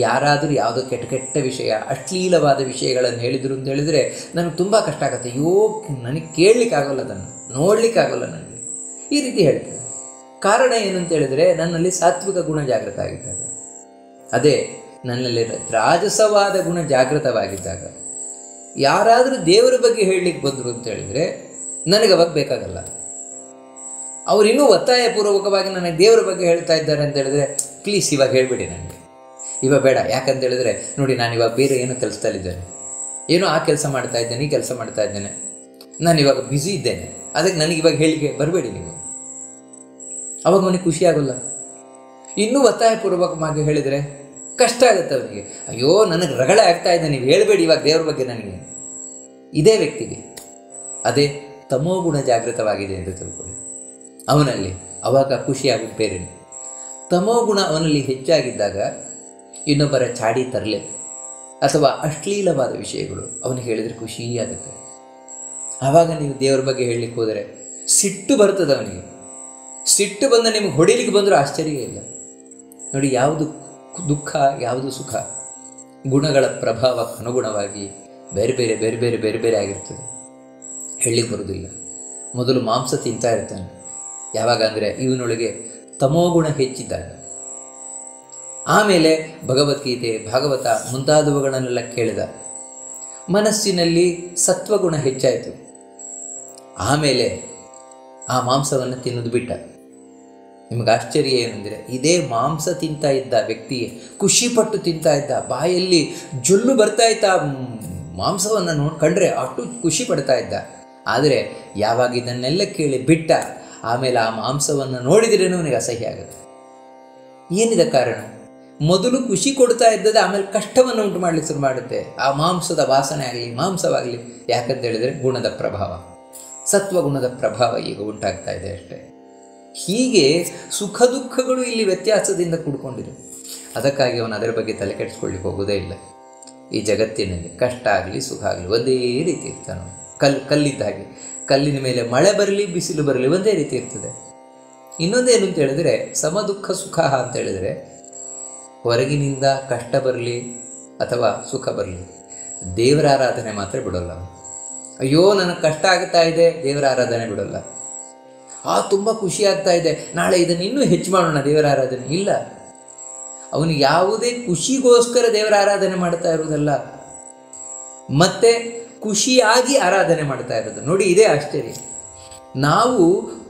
[SPEAKER 1] ಯಾರಾದರೂ ಯಾವುದೋ ಕೆಟ್ಟ ವಿಷಯ, ಅಶ್ಲೀಲವಾದ ವಿಷಯಗಳನ್ನು ಹೇಳಿದರು ಅಂತ ಹೇಳಿದರೆ ನನಗೆ ತುಂಬ ಕಷ್ಟ ಆಗುತ್ತೆ. ನನಗೆ ಕೇಳಲಿಕ್ಕಾಗಲ್ಲ, ಅದನ್ನು ನೋಡಲಿಕ್ಕಾಗಲ್ಲ ನನಗೆ. ಈ ರೀತಿ ಹೇಳ್ತೇನೆ. ಕಾರಣ ಏನು ಅಂತ ಹೇಳಿದರೆ, ನನ್ನಲ್ಲಿ ಸಾತ್ವಿಕ ಗುಣ ಜಾಗೃತ ಆಗಿದ್ದಾಗ. ಅದೇ ನನ್ನಲ್ಲಿ ರಾಜಸವಾದ ಗುಣ ಜಾಗೃತವಾಗಿದ್ದಾಗ ಯಾರಾದರೂ ದೇವರ ಬಗ್ಗೆ ಹೇಳಲಿಕ್ಕೆ ಬಂದರು ಅಂತ ಹೇಳಿದರೆ ನನಗೆ ಅವಾಗ ಬೇಕಾಗಲ್ಲ. ಅವ್ರು ಇನ್ನೂ ಒತ್ತಾಯಪೂರ್ವಕವಾಗಿ ನನಗೆ ದೇವರ ಬಗ್ಗೆ ಹೇಳ್ತಾ ಇದ್ದಾರೆ ಅಂತ ಹೇಳಿದ್ರೆ, ಪ್ಲೀಸ್ ಇವಾಗ ಹೇಳಬೇಡಿ ನನಗೆ, ಇವಾಗ ಬೇಡ. ಯಾಕಂತ ಹೇಳಿದ್ರೆ ನೋಡಿ, ನಾನು ಇವಾಗ ಬೇರೆ ಏನೋ ಕೆಲಸದಲ್ಲಿದ್ದೇನೆ, ಏನೋ ಆ ಕೆಲಸ ಮಾಡ್ತಾ ಇದ್ದೇನೆ, ಈ ಕೆಲಸ ಮಾಡ್ತಾ ಇದ್ದೇನೆ, ನಾನು ಇವಾಗ ಬ್ಯುಸಿ ಇದ್ದೇನೆ, ಅದಕ್ಕೆ ನನಗೆ ಇವಾಗ ಹೇಳಿಕೆ ಬರಬೇಡಿ ನೀವು. ಅವಾಗ ಅವನಿಗೆ ಖುಷಿ ಆಗೋಲ್ಲ. ಇನ್ನೂ ಒತ್ತಾಯಪೂರ್ವಕವಾಗಿ ಹೇಳಿದರೆ ಕಷ್ಟ ಆಗುತ್ತೆ ಅವನಿಗೆ. ಅಯ್ಯೋ ನನಗೆ ರಗಳೆ ಆಗ್ತಾ ಇದೆ, ನೀವು ಹೇಳಬೇಡಿ ಇವಾಗ ದೇವ್ರ ಬಗ್ಗೆ ನನಗೆ. ಇದೇ ವ್ಯಕ್ತಿಗೆ ಅದೇ ತಮೋಗುಣ ಜಾಗೃತವಾಗಿದೆ ಎಂದು ತಿಳ್ಕೊಳ್ಳಿ. ಅವನಲ್ಲಿ ಅವಾಗ ಖುಷಿಯಾಗೋದು ಬೇರೆ. ತಮೋಗುಣ ಅವನಲ್ಲಿ ಹೆಚ್ಚಾಗಿದ್ದಾಗ ಇನ್ನೊಬ್ಬರ ಚಾಡಿ ತರಲೆ ಅಥವಾ ಅಶ್ಲೀಲವಾದ ವಿಷಯಗಳು ಅವನಿಗೆ ಹೇಳಿದರೆ ಖುಷಿಯಾಗುತ್ತೆ. ಆವಾಗ ನೀವು ದೇವರ ಬಗ್ಗೆ ಹೇಳಲಿಕ್ಕೆ ಹೋದರೆ ಸಿಟ್ಟು ಬರ್ತದೆ ಅವನಿಗೆ. ಸಿಟ್ಟು ಬಂದ ನಿಮಗೆ ಹೊಡಿಲಿಕ್ಕೆ ಬಂದರೂ ಆಶ್ಚರ್ಯ ಇಲ್ಲ. ನೋಡಿ, ಯಾವುದು ದುಃಖ ಯಾವುದು ಸುಖ, ಗುಣಗಳ ಪ್ರಭಾವಕ್ಕೆ ಅನುಗುಣವಾಗಿ ಬೇರೆ ಬೇರೆ ಆಗಿರ್ತದೆ. ಹೇಳಲಿಕ್ಕೆ ಬರೋದಿಲ್ಲ. ಮೊದಲು ಮಾಂಸ ತಿಂತಾ ಇರ್ತಾನೆ, ಯಾವಾಗ ಅಂದರೆ ಇವನೊಳಗೆ ತಮೋಗುಣ ಹೆಚ್ಚಿದ್ದಾಗ. ಆಮೇಲೆ ಭಗವದ್ಗೀತೆ, ಭಾಗವತ ಮುಂತಾದವುಗಳನ್ನೆಲ್ಲ ಕೇಳಿದ, ಮನಸ್ಸಿನಲ್ಲಿ ಸತ್ವಗುಣ ಹೆಚ್ಚಾಯಿತು. ಆಮೇಲೆ ಆ ಮಾಂಸವನ್ನು ತಿನ್ನೋದು ಬಿಟ್ಟ. ನಿಮಗೆ ಆಶ್ಚರ್ಯ ಏನಂದರೆ, ಇದೇ ಮಾಂಸ ತಿಂತಾ ಇದ್ದ ವ್ಯಕ್ತಿಯೇ ಖುಷಿಪಟ್ಟು ತಿಂತಾ ಇದ್ದ, ಬಾಯಲ್ಲಿ ಜೊಲ್ಲು ಬರ್ತಾ ಇತ್ತ ಮಾಂಸವನ್ನು ಕಂಡ್ರೆ ಅಷ್ಟು ಖುಷಿ ಪಡ್ತಾ ಇದ್ದ. ಆದರೆ ಯಾವಾಗ ಇದನ್ನೆಲ್ಲ ಕೇಳಿ ಬಿಟ್ಟ, ಆಮೇಲೆ ಆ ಮಾಂಸವನ್ನು ನೋಡಿದ್ರೇನೂ ಅವನಿಗೆ ಅಸಹ್ಯ ಆಗುತ್ತೆ. ಏನಿದೆ ಕಾರಣ? ಮೊದಲು ಖುಷಿ ಕೊಡ್ತಾ ಇದ್ದದ್ದು ಆಮೇಲೆ ಕಷ್ಟವನ್ನು ಉಂಟು ಮಾಡಲಿಕ್ಕೆ ಶುರು ಮಾಡುತ್ತೆ. ಆ ಮಾಂಸದ ವಾಸನೆ ಆಗಲಿ, ಮಾಂಸವಾಗಲಿ. ಯಾಕಂತ ಹೇಳಿದರೆ ಗುಣದ ಪ್ರಭಾವ, ಸತ್ವಗುಣದ ಪ್ರಭಾವ ಈಗ ಉಂಟಾಗ್ತಾ ಇದೆ ಅಷ್ಟೇ. ಹೀಗೆ ಸುಖ ದುಃಖಗಳು ಇಲ್ಲಿ ವ್ಯತ್ಯಾಸದಿಂದ ಕೂಡ್ಕೊಂಡಿದೆ. ಅದಕ್ಕಾಗಿ ಅವನು ಅದರ ಬಗ್ಗೆ ತಲೆ ಕೆಡಿಸ್ಕೊಳ್ಳಿಕ್ಕೆ ಹೋಗೋದೇ ಇಲ್ಲ. ಈ ಜಗತ್ತಿನಲ್ಲಿ ಕಷ್ಟ ಆಗಲಿ ಸುಖ ಆಗಲಿ ಒಂದೇ ರೀತಿ ಇರ್ತಾನೆ. ಕಲ್ಲಿದ್ದ ಹಾಗೆ, ಕಲ್ಲಿನ ಮೇಲೆ ಮಳೆ ಬರಲಿ ಬಿಸಿಲು ಬರಲಿ ಒಂದೇ ರೀತಿ ಇರ್ತದೆ. ಇನ್ನೊಂದೇನು ಅಂತ ಹೇಳಿದ್ರೆ, ಸಮ ದುಃಖ ಸುಖ ಅಂತ ಹೇಳಿದರೆ, ಹೊರಗಿನಿಂದ ಕಷ್ಟ ಬರಲಿ ಅಥವಾ ಸುಖ ಬರಲಿ, ದೇವರ ಆರಾಧನೆ ಮಾತ್ರ ಬಿಡೋಲ್ಲ. ಅಯ್ಯೋ ನನಗೆ ಕಷ್ಟ ಆಗ್ತಾ ಇದೆ, ದೇವರ ಆರಾಧನೆ ಬಿಡೋಲ್ಲ. ತುಂಬ ಖುಷಿ ಆಗ್ತಾ ಇದೆ, ನಾಳೆ ಇದನ್ನು ಇನ್ನೂ ಹೆಚ್ಚು ಮಾಡೋಣ ದೇವರ ಆರಾಧನೆ. ಇಲ್ಲ, ಅವನು ಯಾವುದೇ ಖುಷಿಗೋಸ್ಕರ ದೇವರ ಆರಾಧನೆ ಮಾಡ್ತಾ ಇರುವುದಲ್ಲ, ಮತ್ತೆ ಖುಷಿಯಾಗಿ ಆರಾಧನೆ ಮಾಡ್ತಾ ಇರೋದು. ನೋಡಿ, ಇದೇ ಆಶ್ಚರ್ಯ. ನಾವು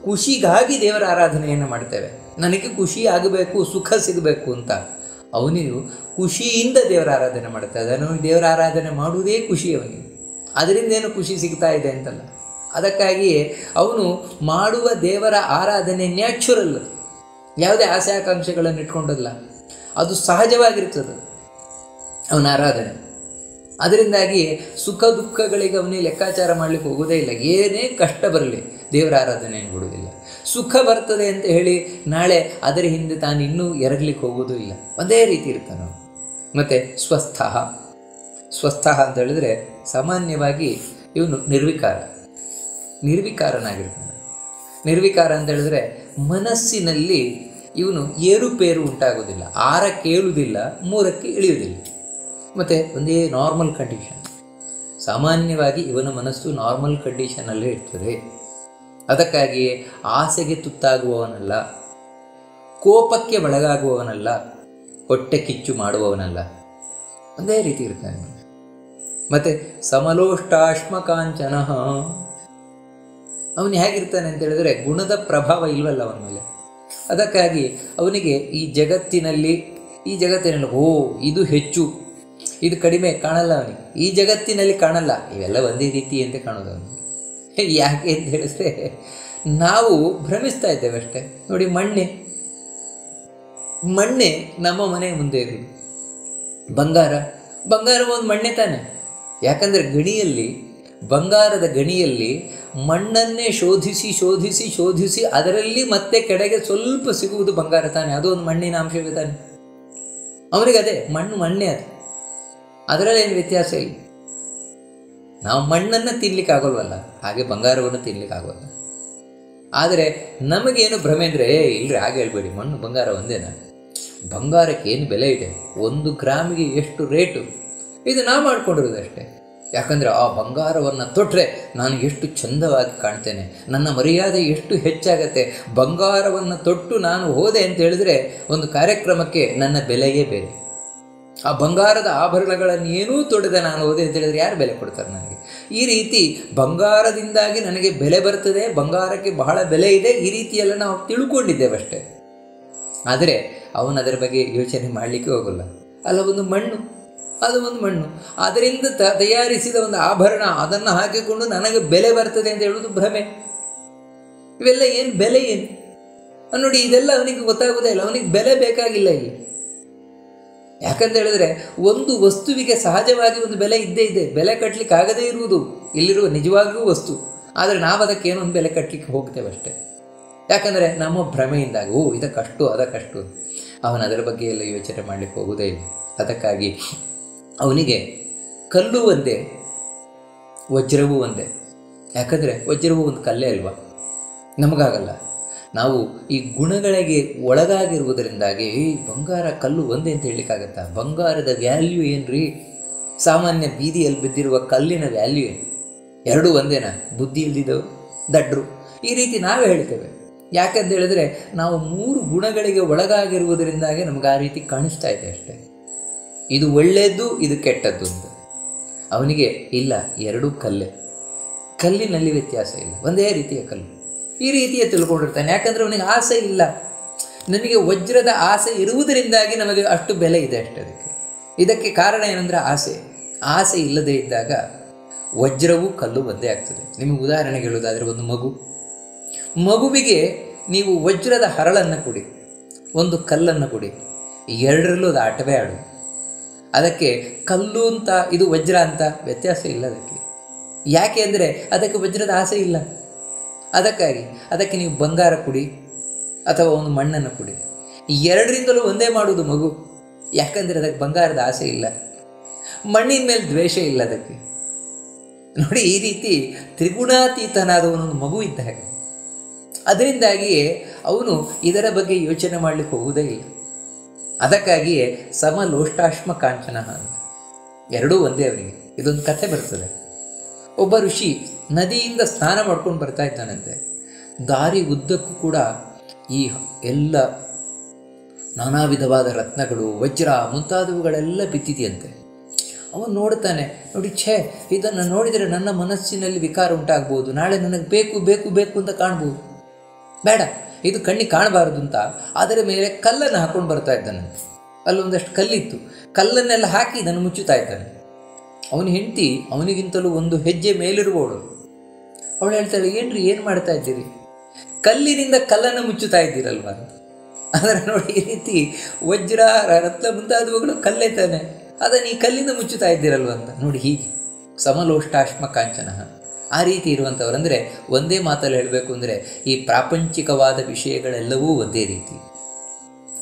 [SPEAKER 1] ಖುಷಿಗಾಗಿ ದೇವರ ಆರಾಧನೆಯನ್ನು ಮಾಡ್ತೇವೆ, ನನಗೆ ಖುಷಿ ಆಗಬೇಕು, ಸುಖ ಸಿಗಬೇಕು ಅಂತ. ಅವನಿಗೂ ಖುಷಿಯಿಂದ ದೇವರ ಆರಾಧನೆ ಮಾಡ್ತಾ ಇದ್ದಾನೆ. ಅವನಿಗೆ ದೇವರ ಆರಾಧನೆ ಮಾಡುವುದೇ ಖುಷಿ ಅವನಿಗೆ, ಅದರಿಂದ ಏನು ಖುಷಿ ಸಿಗ್ತಾ ಇದೆ ಅಂತಲ್ಲ. ಅದಕ್ಕಾಗಿಯೇ ಅವನು ಮಾಡುವ ದೇವರ ಆರಾಧನೆ ನ್ಯಾಚುರಲ್, ಯಾವುದೇ ಆಸೆ ಆಕಾಂಕ್ಷೆಗಳನ್ನು ಇಟ್ಕೊಂಡಲ್ಲ, ಅದು ಸಹಜವಾಗಿರ್ತದೆ ಅವನ ಆರಾಧನೆ. ಅದರಿಂದಾಗಿ ಸುಖ ದುಃಖಗಳಿಗೆ ಅವನಿಗೆ ಲೆಕ್ಕಾಚಾರ ಮಾಡಲಿಕ್ಕೆ ಹೋಗೋದೇ ಇಲ್ಲ. ಏನೇ ಕಷ್ಟ ಬರಲಿ ದೇವರ ಆರಾಧನೆಯನ್ನು ಬಿಡುವುದಿಲ್ಲ. ಸುಖ ಬರ್ತದೆ ಅಂತ ಹೇಳಿ ನಾಳೆ ಅದರ ಹಿಂದೆ ತಾನು ಇನ್ನೂ ಎರಗಲಿಕ್ಕೆ ಹೋಗೋದು ಇಲ್ಲ, ಒಂದೇ ರೀತಿ ಇರ್ತಾನೆ. ಮತ್ತು ಸ್ವಸ್ಥ ಅಂತ ಹೇಳಿದ್ರೆ ಸಾಮಾನ್ಯವಾಗಿ ಇವನು ನಿರ್ವಿಕಾರನಾಗಿರ್ತಾನೆ. ನಿರ್ವಿಕಾರ ಅಂತ ಹೇಳಿದ್ರೆ ಮನಸ್ಸಿನಲ್ಲಿ ಇವನು ಏರುಪೇರು ಉಂಟಾಗೋದಿಲ್ಲ, 6ಕ್ಕೆ ಏಳುವುದಿಲ್ಲ, 3ಕ್ಕೆ ಇಳಿಯುವುದಿಲ್ಲ. ಮತ್ತು ಒಂದೇ ನಾರ್ಮಲ್ ಕಂಡೀಷನ್. ಸಾಮಾನ್ಯವಾಗಿ ಇವನ ಮನಸ್ಸು ನಾರ್ಮಲ್ ಕಂಡೀಷನಲ್ಲೇ ಇರ್ತದೆ. ಅದಕ್ಕಾಗಿಯೇ ಆಸೆಗೆ ತುತ್ತಾಗುವವನಲ್ಲ, ಕೋಪಕ್ಕೆ ಒಳಗಾಗುವವನಲ್ಲ, ಹೊಟ್ಟೆ ಕಿಚ್ಚು ಮಾಡುವವನಲ್ಲ, ಒಂದೇ ರೀತಿ ಇರ್ತಾನೆ. ಮತ್ತು ಸಮಲೋಷ್ಟಾಶ್ಮಕಾಂಚನ, ಅವನು ಹೇಗಿರ್ತಾನೆ ಅಂತ ಹೇಳಿದ್ರೆ ಗುಣದ ಪ್ರಭಾವ ಇಲ್ವಲ್ಲ ಅವನ ಮೇಲೆ. ಅದಕ್ಕಾಗಿ ಅವನಿಗೆ ಈ ಜಗತ್ತಿನಲ್ಲಿ ಇದು ಹೆಚ್ಚು ಇದು ಕಡಿಮೆ ಕಾಣಲ್ಲ. ಅವನಿಗೆ ಈ ಜಗತ್ತಿನಲ್ಲಿ ಕಾಣಲ್ಲ, ಇವೆಲ್ಲ ಒಂದೇ ರೀತಿ ಅಂತ ಕಾಣೋದು ಅವನಿಗೆ. ಯಾಕೆ ಅಂತ ಹೇಳಿದ್ರೆ ನಾವು ಭ್ರಮಿಸ್ತಾ ಇದ್ದೇವೆ ಅಷ್ಟೇ. ನೋಡಿ, ಮಣ್ಣೆ ನಮ್ಮ ಮನೆ ಮುಂದೆ ಇರೋದು, ಬಂಗಾರ ಒಂದು ಮಣ್ಣೆ ತಾನೆ. ಯಾಕಂದರೆ ಬಂಗಾರದ ಗಣಿಯಲ್ಲಿ ಮಣ್ಣನ್ನೇ ಶೋಧಿಸಿ ಅದರಲ್ಲಿ ಮತ್ತೆ ಕೆಳಗೆ ಸ್ವಲ್ಪ ಸಿಗುವುದು ಬಂಗಾರ ತಾನೆ. ಅದು ಒಂದು ಮಣ್ಣಿನ ಅಂಶವೇ ತಾನೆ. ಅವನಿಗೆ ಅದೇ ಮಣ್ಣೇ ಅದು, ಅದರಲ್ಲೇನು ವ್ಯತ್ಯಾಸ ಇಲ್ಲ. ನಾವು ಮಣ್ಣನ್ನು ತಿನ್ಲಿಕ್ಕೆ ಆಗೋಲ್ವಲ್ಲ, ಹಾಗೆ ಬಂಗಾರವನ್ನು ತಿನ್ಲಿಕ್ಕೆ ಆಗೋಲ್ಲ. ಆದರೆ ನಮಗೇನು ಭ್ರಮೆ ಅಂದರೆ, ಇಲ್ಲರಿ ಹಾಗೆ ಹೇಳ್ಬೇಡಿ, ಮಣ್ಣು ಬಂಗಾರ ಒಂದೇನಾ, ಬಂಗಾರಕ್ಕೆ ಏನು ಬೆಲೆ ಇದೆ, 1 ಗ್ರಾಮಿಗೆ ಎಷ್ಟು ರೇಟು, ಇದು ನಾವು ಮಾಡ್ಕೊಂಡಿರೋದಷ್ಟೇ. ಯಾಕಂದರೆ ಆ ಬಂಗಾರವನ್ನು ತೊಟ್ಟರೆ ನಾನು ಎಷ್ಟು ಚಂದವಾಗಿ ಕಾಣ್ತೇನೆ, ನನ್ನ ಮರ್ಯಾದೆ ಎಷ್ಟು ಹೆಚ್ಚಾಗತ್ತೆ. ಬಂಗಾರವನ್ನು ತೊಟ್ಟು ನಾನು ಹೋದೆ ಅಂತ ಹೇಳಿದ್ರೆ ಒಂದು ಕಾರ್ಯಕ್ರಮಕ್ಕೆ ನನ್ನ ಬೆಲೆಯೇ ಬೇರೆ. ಆ ಬಂಗಾರದ ಆಭರಣಗಳನ್ನು ಏನೂ ತೊಡದೆ ನಾನು ಹೋದೆ ಅಂತ ಹೇಳಿದ್ರೆ ಯಾರು ಬೆಲೆ ಕೊಡ್ತಾರೆ ನನಗೆ? ಈ ರೀತಿ ಬಂಗಾರದಿಂದಾಗಿ ನನಗೆ ಬೆಲೆ ಬರ್ತದೆ, ಬಂಗಾರಕ್ಕೆ ಬಹಳ ಬೆಲೆ ಇದೆ, ಈ ರೀತಿಯೆಲ್ಲ ನಾವು ತಿಳ್ಕೊಂಡಿದ್ದೇವಷ್ಟೇ. ಆದರೆ ಅವನು ಅದರ ಬಗ್ಗೆ ಯೋಚನೆ ಮಾಡಲಿಕ್ಕೆ ಹೋಗಲ್ಲ. ಅಲ್ಲ, ಅದು ಒಂದು ಮಣ್ಣು, ಅದರಿಂದ ತಯಾರಿಸಿದ ಒಂದು ಆಭರಣ, ಅದನ್ನು ಹಾಕಿಕೊಂಡು ನನಗೆ ಬೆಲೆ ಬರ್ತದೆ ಅಂತ ಹೇಳೋದು ಭ್ರಮೆ. ಇವೆಲ್ಲ ಏನು ಬೆಲೆ ಏನು ನೋಡಿ, ಇದೆಲ್ಲ ಅವನಿಗೆ ಗೊತ್ತಾಗೋದೇ ಇಲ್ಲ. ಅವನಿಗೆ ಬೆಲೆ ಬೇಕಾಗಿಲ್ಲ ಇಲ್ಲಿ. ಯಾಕಂತ ಹೇಳಿದ್ರೆ ಒಂದು ವಸ್ತುವಿಗೆ ಸಹಜವಾಗಿ ಒಂದು ಬೆಲೆ ಇದ್ದೇ ಇದೆ. ಬೆಲೆ ಕಟ್ಟಲಿಕ್ಕೆ ಆಗದೇ ಇರುವುದು ಇಲ್ಲಿರುವ ನಿಜವಾಗ್ಲೂ ವಸ್ತು. ಆದರೆ ನಾವು ಅದಕ್ಕೆ ಏನೋ ಒಂದು ಬೆಲೆ ಕಟ್ಟಲಿಕ್ಕೆ ಹೋಗ್ತೇವೆ ಅಷ್ಟೇ. ಯಾಕಂದರೆ ನಮ್ಮ ಭ್ರಮೆಯಿಂದಾಗಿ ಇದಕ್ಕಷ್ಟು ಅದಕ್ಕಷ್ಟು, ಅವನು ಅದರ ಬಗ್ಗೆ ಎಲ್ಲ ಯೋಚನೆ ಮಾಡಲಿಕ್ಕೆ ಹೋಗೋದೇ ಇಲ್ಲ. ಅದಕ್ಕಾಗಿ ಅವನಿಗೆ ಕಲ್ಲು ಒಂದೇ, ವಜ್ರವೂ ಒಂದೇ. ಯಾಕಂದರೆ ವಜ್ರವೂ ಒಂದು ಕಲ್ಲೇ ಅಲ್ವಾ, ನಮಗಾಗಲ್ಲ. ನಾವು ಈ ಗುಣಗಳಿಗೆ ಒಳಗಾಗಿರುವುದರಿಂದಾಗಿ ಬಂಗಾರ ಕಲ್ಲು ಒಂದೇ ಅಂತ ಹೇಳಲಿಕ್ಕಾಗತ್ತಾ? ಬಂಗಾರದ ವ್ಯಾಲ್ಯೂ ಏನ್ರಿ? ಸಾಮಾನ್ಯ ಬೀದಿಯಲ್ಲಿ ಬಿದ್ದಿರುವ ಕಲ್ಲಿನ ವ್ಯಾಲ್ಯೂ ಏನು? ಎರಡೂ ಒಂದೇನಾ? ಬುದ್ಧಿ ಇಲ್ದಿದ್ದವು ದಡ್ರು, ಈ ರೀತಿ ನಾವೇ ಹೇಳ್ತೇವೆ. ಯಾಕಂತ ಹೇಳಿದ್ರೆ ನಾವು 3 ಗುಣಗಳಿಗೆ ಒಳಗಾಗಿರುವುದರಿಂದಾಗಿ ನಮ್ಗೆ ಆ ರೀತಿ ಕಾಣಿಸ್ತಾ ಇದೆ ಅಷ್ಟೇ. ಇದು ಒಳ್ಳೆಯದು, ಇದು ಕೆಟ್ಟದ್ದು ಅಂತ. ಅವನಿಗೆ ಇಲ್ಲ, ಎರಡೂ ಕಲ್ಲಿನಲ್ಲಿ ವ್ಯತ್ಯಾಸ ಇಲ್ಲ, ಒಂದೇ ರೀತಿಯ ಕಲ್ಲು, ಈ ರೀತಿಯ ತಿಳ್ಕೊಂಡಿರ್ತಾನೆ. ಯಾಕಂದರೆ ಅವನಿಗೆ ಆಸೆ ಇಲ್ಲ. ನನಗೆ ವಜ್ರದ ಆಸೆ ಇರುವುದರಿಂದಾಗಿ ನಮಗೆ ಅಷ್ಟು ಬೆಲೆ ಇದೆ ಅಷ್ಟೇ. ಇದಕ್ಕೆ ಕಾರಣ ಏನಂದರೆ ಆಸೆ ಇಲ್ಲದೆ ಇದ್ದಾಗ ವಜ್ರವೂ ಕಲ್ಲು ಒಂದೇ ಆಗ್ತದೆ. ನಿಮಗೆ ಉದಾಹರಣೆಗೆ ಹೇಳೋದಾದರೆ, ಒಂದು ಮಗುವಿಗೆ ನೀವು ವಜ್ರದ ಹರಳನ್ನು ಕೊಡಿ, ಒಂದು ಕಲ್ಲನ್ನು ಕೊಡಿ, ಎರಡರಲ್ಲೂ ಅದು ಆಟವೇ ಆಡು. ಅದಕ್ಕೆ ಕಲ್ಲು ಅಂತ ಇದು ವಜ್ರ ಅಂತ ವ್ಯತ್ಯಾಸ ಇಲ್ಲ ಅದಕ್ಕೆ. ಯಾಕೆ ಅಂದರೆ ಅದಕ್ಕೆ ವಜ್ರದ ಆಸೆ ಇಲ್ಲ. ಅದಕ್ಕೆ ನೀವು ಬಂಗಾರ ಕೊಡಿ ಅಥವಾ ಒಂದು ಮಣ್ಣನ್ನು ಕೊಡಿ, ಎರಡರಿಂದಲೂ ಒಂದೇ ಮಾಡುವುದು ಮಗು. ಯಾಕಂದರೆ ಅದಕ್ಕೆ ಬಂಗಾರದ ಆಸೆ ಇಲ್ಲ, ಮಣ್ಣಿನ ಮೇಲೆ ದ್ವೇಷ ಇಲ್ಲ ಅದಕ್ಕೆ. ನೋಡಿ, ಈ ರೀತಿ ತ್ರಿಗುಣಾತೀತನಾದವನೊಂದು ಮಗು ಇದ್ದ ಹಾಗೆ. ಅದರಿಂದಾಗಿಯೇ ಅವನು ಇದರ ಬಗ್ಗೆ ಯೋಚನೆ ಮಾಡಲಿಕ್ಕೆ ಹೋಗುವುದೇ ಇಲ್ಲ. ಅದಕ್ಕಾಗಿಯೇ ಸಮಲೋಷ್ಟಾಶ್ಮ ಕಾಂಚನ ಅಂತ ಎರಡೂ ಒಂದೇ ಅವನಿಗೆ. ಇದೊಂದು ಕಥೆ ಬರ್ತದೆ. ಒಬ್ಬ ಋಷಿ ನದಿಯಿಂದ ಸ್ನಾನ ಮಾಡ್ಕೊಂಡು ಬರ್ತಾ ಇದ್ದಾನಂತೆ. ದಾರಿ ಉದ್ದಕ್ಕೂ ಕೂಡ ಈ ಎಲ್ಲ ನಾನಾ ವಿಧವಾದ ರತ್ನಗಳು, ವಜ್ರ ಮುಂತಾದವುಗಳೆಲ್ಲ ಬಿದ್ದಿದೆಯಂತೆ. ಅವನು ನೋಡ್ತಾನೆ, ನೋಡಿ, ಇದನ್ನು ನೋಡಿದರೆ ನನ್ನ ಮನಸ್ಸಿನಲ್ಲಿ ವಿಕಾರ ಉಂಟಾಗ್ಬೋದು, ನಾಳೆ ನನಗೆ ಬೇಕು ಬೇಕು ಬೇಕು ಅಂತ ಕಾಣ್ಬೋದು, ಬೇಡ ಇದು ಕಣ್ಣಿಗೆ ಕಾಣಬಾರದು ಅಂತ ಅದರ ಮೇಲೆ ಕಲ್ಲನ್ನು ಹಾಕ್ಕೊಂಡು ಬರ್ತಾ ಇದ್ದಾನಂತೆ. ಅಲ್ಲೊಂದಷ್ಟು ಕಲ್ಲಿತ್ತು, ಕಲ್ಲನ್ನೆಲ್ಲ ಹಾಕಿ ಇದನ್ನು ಮುಚ್ಚುತ್ತಾ ಇದ್ದಾನೆ. ಅವನ ಹೆಂಡತಿ ಅವನಿಗಿಂತಲೂ ಒಂದು ಹೆಜ್ಜೆ ಮೇಲಿರುವವಳು. ಅವಳು ಹೇಳ್ತಾಳೆ, ಏನು ಮಾಡ್ತಾ ಇದ್ದೀರಿ? ಕಲ್ಲಿನಿಂದ ಕಲ್ಲನ್ನು ಮುಚ್ಚುತ್ತಾ ಇದ್ದೀರಲ್ವ ಅಂತ. ಆದರೆ ನೋಡಿ, ಈ ರೀತಿ ವಜ್ರ ರತ್ನ ಮುಂತಾದವುಗಳು ಕಲ್ಲೇ ತಾನೆ, ಅದನ್ನು ಈ ಕಲ್ಲಿಂದ ಮುಚ್ಚುತ್ತಾ ಇದ್ದೀರಲ್ವ ಅಂತ. ನೋಡಿ, ಹೀಗೆ ಸಮಲೋಷ್ಟಾಶ್ಮ ಕಾಂಚನ ಆ ರೀತಿ ಇರುವಂಥವ್ರು. ಅಂದರೆ ಒಂದೇ ಮಾತಲ್ಲಿ ಹೇಳಬೇಕು ಅಂದರೆ ಈ ಪ್ರಾಪಂಚಿಕವಾದ ವಿಷಯಗಳೆಲ್ಲವೂ ಒಂದೇ ರೀತಿ,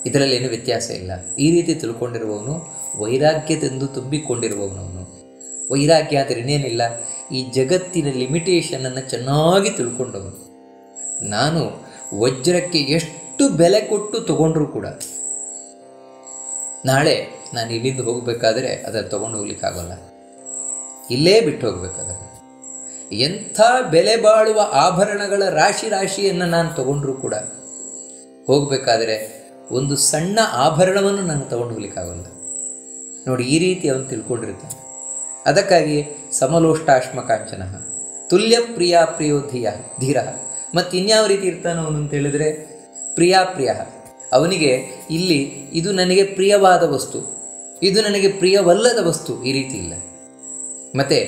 [SPEAKER 1] ಇದರಲ್ಲೇನು ವ್ಯತ್ಯಾಸ ಇಲ್ಲ. ಈ ರೀತಿ ತಿಳ್ಕೊಂಡಿರುವವನು ವೈರಾಗ್ಯತೆಂದು ತುಂಬಿಕೊಂಡಿರುವವನವನು. ವೈರಾಗ್ಯ ಆದರೆ ಇನ್ನೇನಿಲ್ಲ, ಈ ಜಗತ್ತಿನ ಲಿಮಿಟೇಷನನ್ನು ಚೆನ್ನಾಗಿ ತಿಳ್ಕೊಂಡವನು. ನಾನು ವಜ್ರಕ್ಕೆ ಎಷ್ಟು ಬೆಲೆ ಕೊಟ್ಟು ತಗೊಂಡ್ರೂ ಕೂಡ ನಾಳೆ ನಾನು ಇಲ್ಲಿಂದ ಹೋಗಬೇಕಾದ್ರೆ ಅದನ್ನು ತೊಗೊಂಡು ಹೋಗ್ಲಿಕ್ಕಾಗಲ್ಲ, ಇಲ್ಲೇ ಬಿಟ್ಟು ಹೋಗ್ಬೇಕಾದ್ರೆ. ಎಂಥ ಬೆಲೆ ಬಾಳುವ ಆಭರಣಗಳ ರಾಶಿಯನ್ನು ನಾನು ತಗೊಂಡ್ರೂ ಕೂಡ ಹೋಗಬೇಕಾದ್ರೆ ಒಂದು ಸಣ್ಣ ಆಭರಣವನ್ನು ನಾನು ತಗೊಂಡು ಹೋಗ್ಲಿಕ್ಕಾಗಲ್ಲ. ನೋಡಿ, ಈ ರೀತಿ ಅವನು ತಿಳ್ಕೊಂಡಿರ್ತಾನೆ. ಅದಕ್ಕಾಗಿ ಸಮಲೋಷ್ಟಾಶ್ಮ ಕಾಂಚನ ತುಲ್ಯ ಪ್ರಿಯ ಪ್ರಿಯೋ ಧೀರ. ಮತ್ತು ಇನ್ಯಾವ ರೀತಿ ಇರ್ತಾನೆ ಅವನು ಅಂತ ಹೇಳಿದರೆ, ಪ್ರಿಯ ಅವನಿಗೆ ಇಲ್ಲಿ ಇದು ನನಗೆ ಪ್ರಿಯವಾದ ವಸ್ತು, ಇದು ನನಗೆ ಪ್ರಿಯವಲ್ಲದ ವಸ್ತು, ಈ ರೀತಿ ಇಲ್ಲ. ಮತ್ತು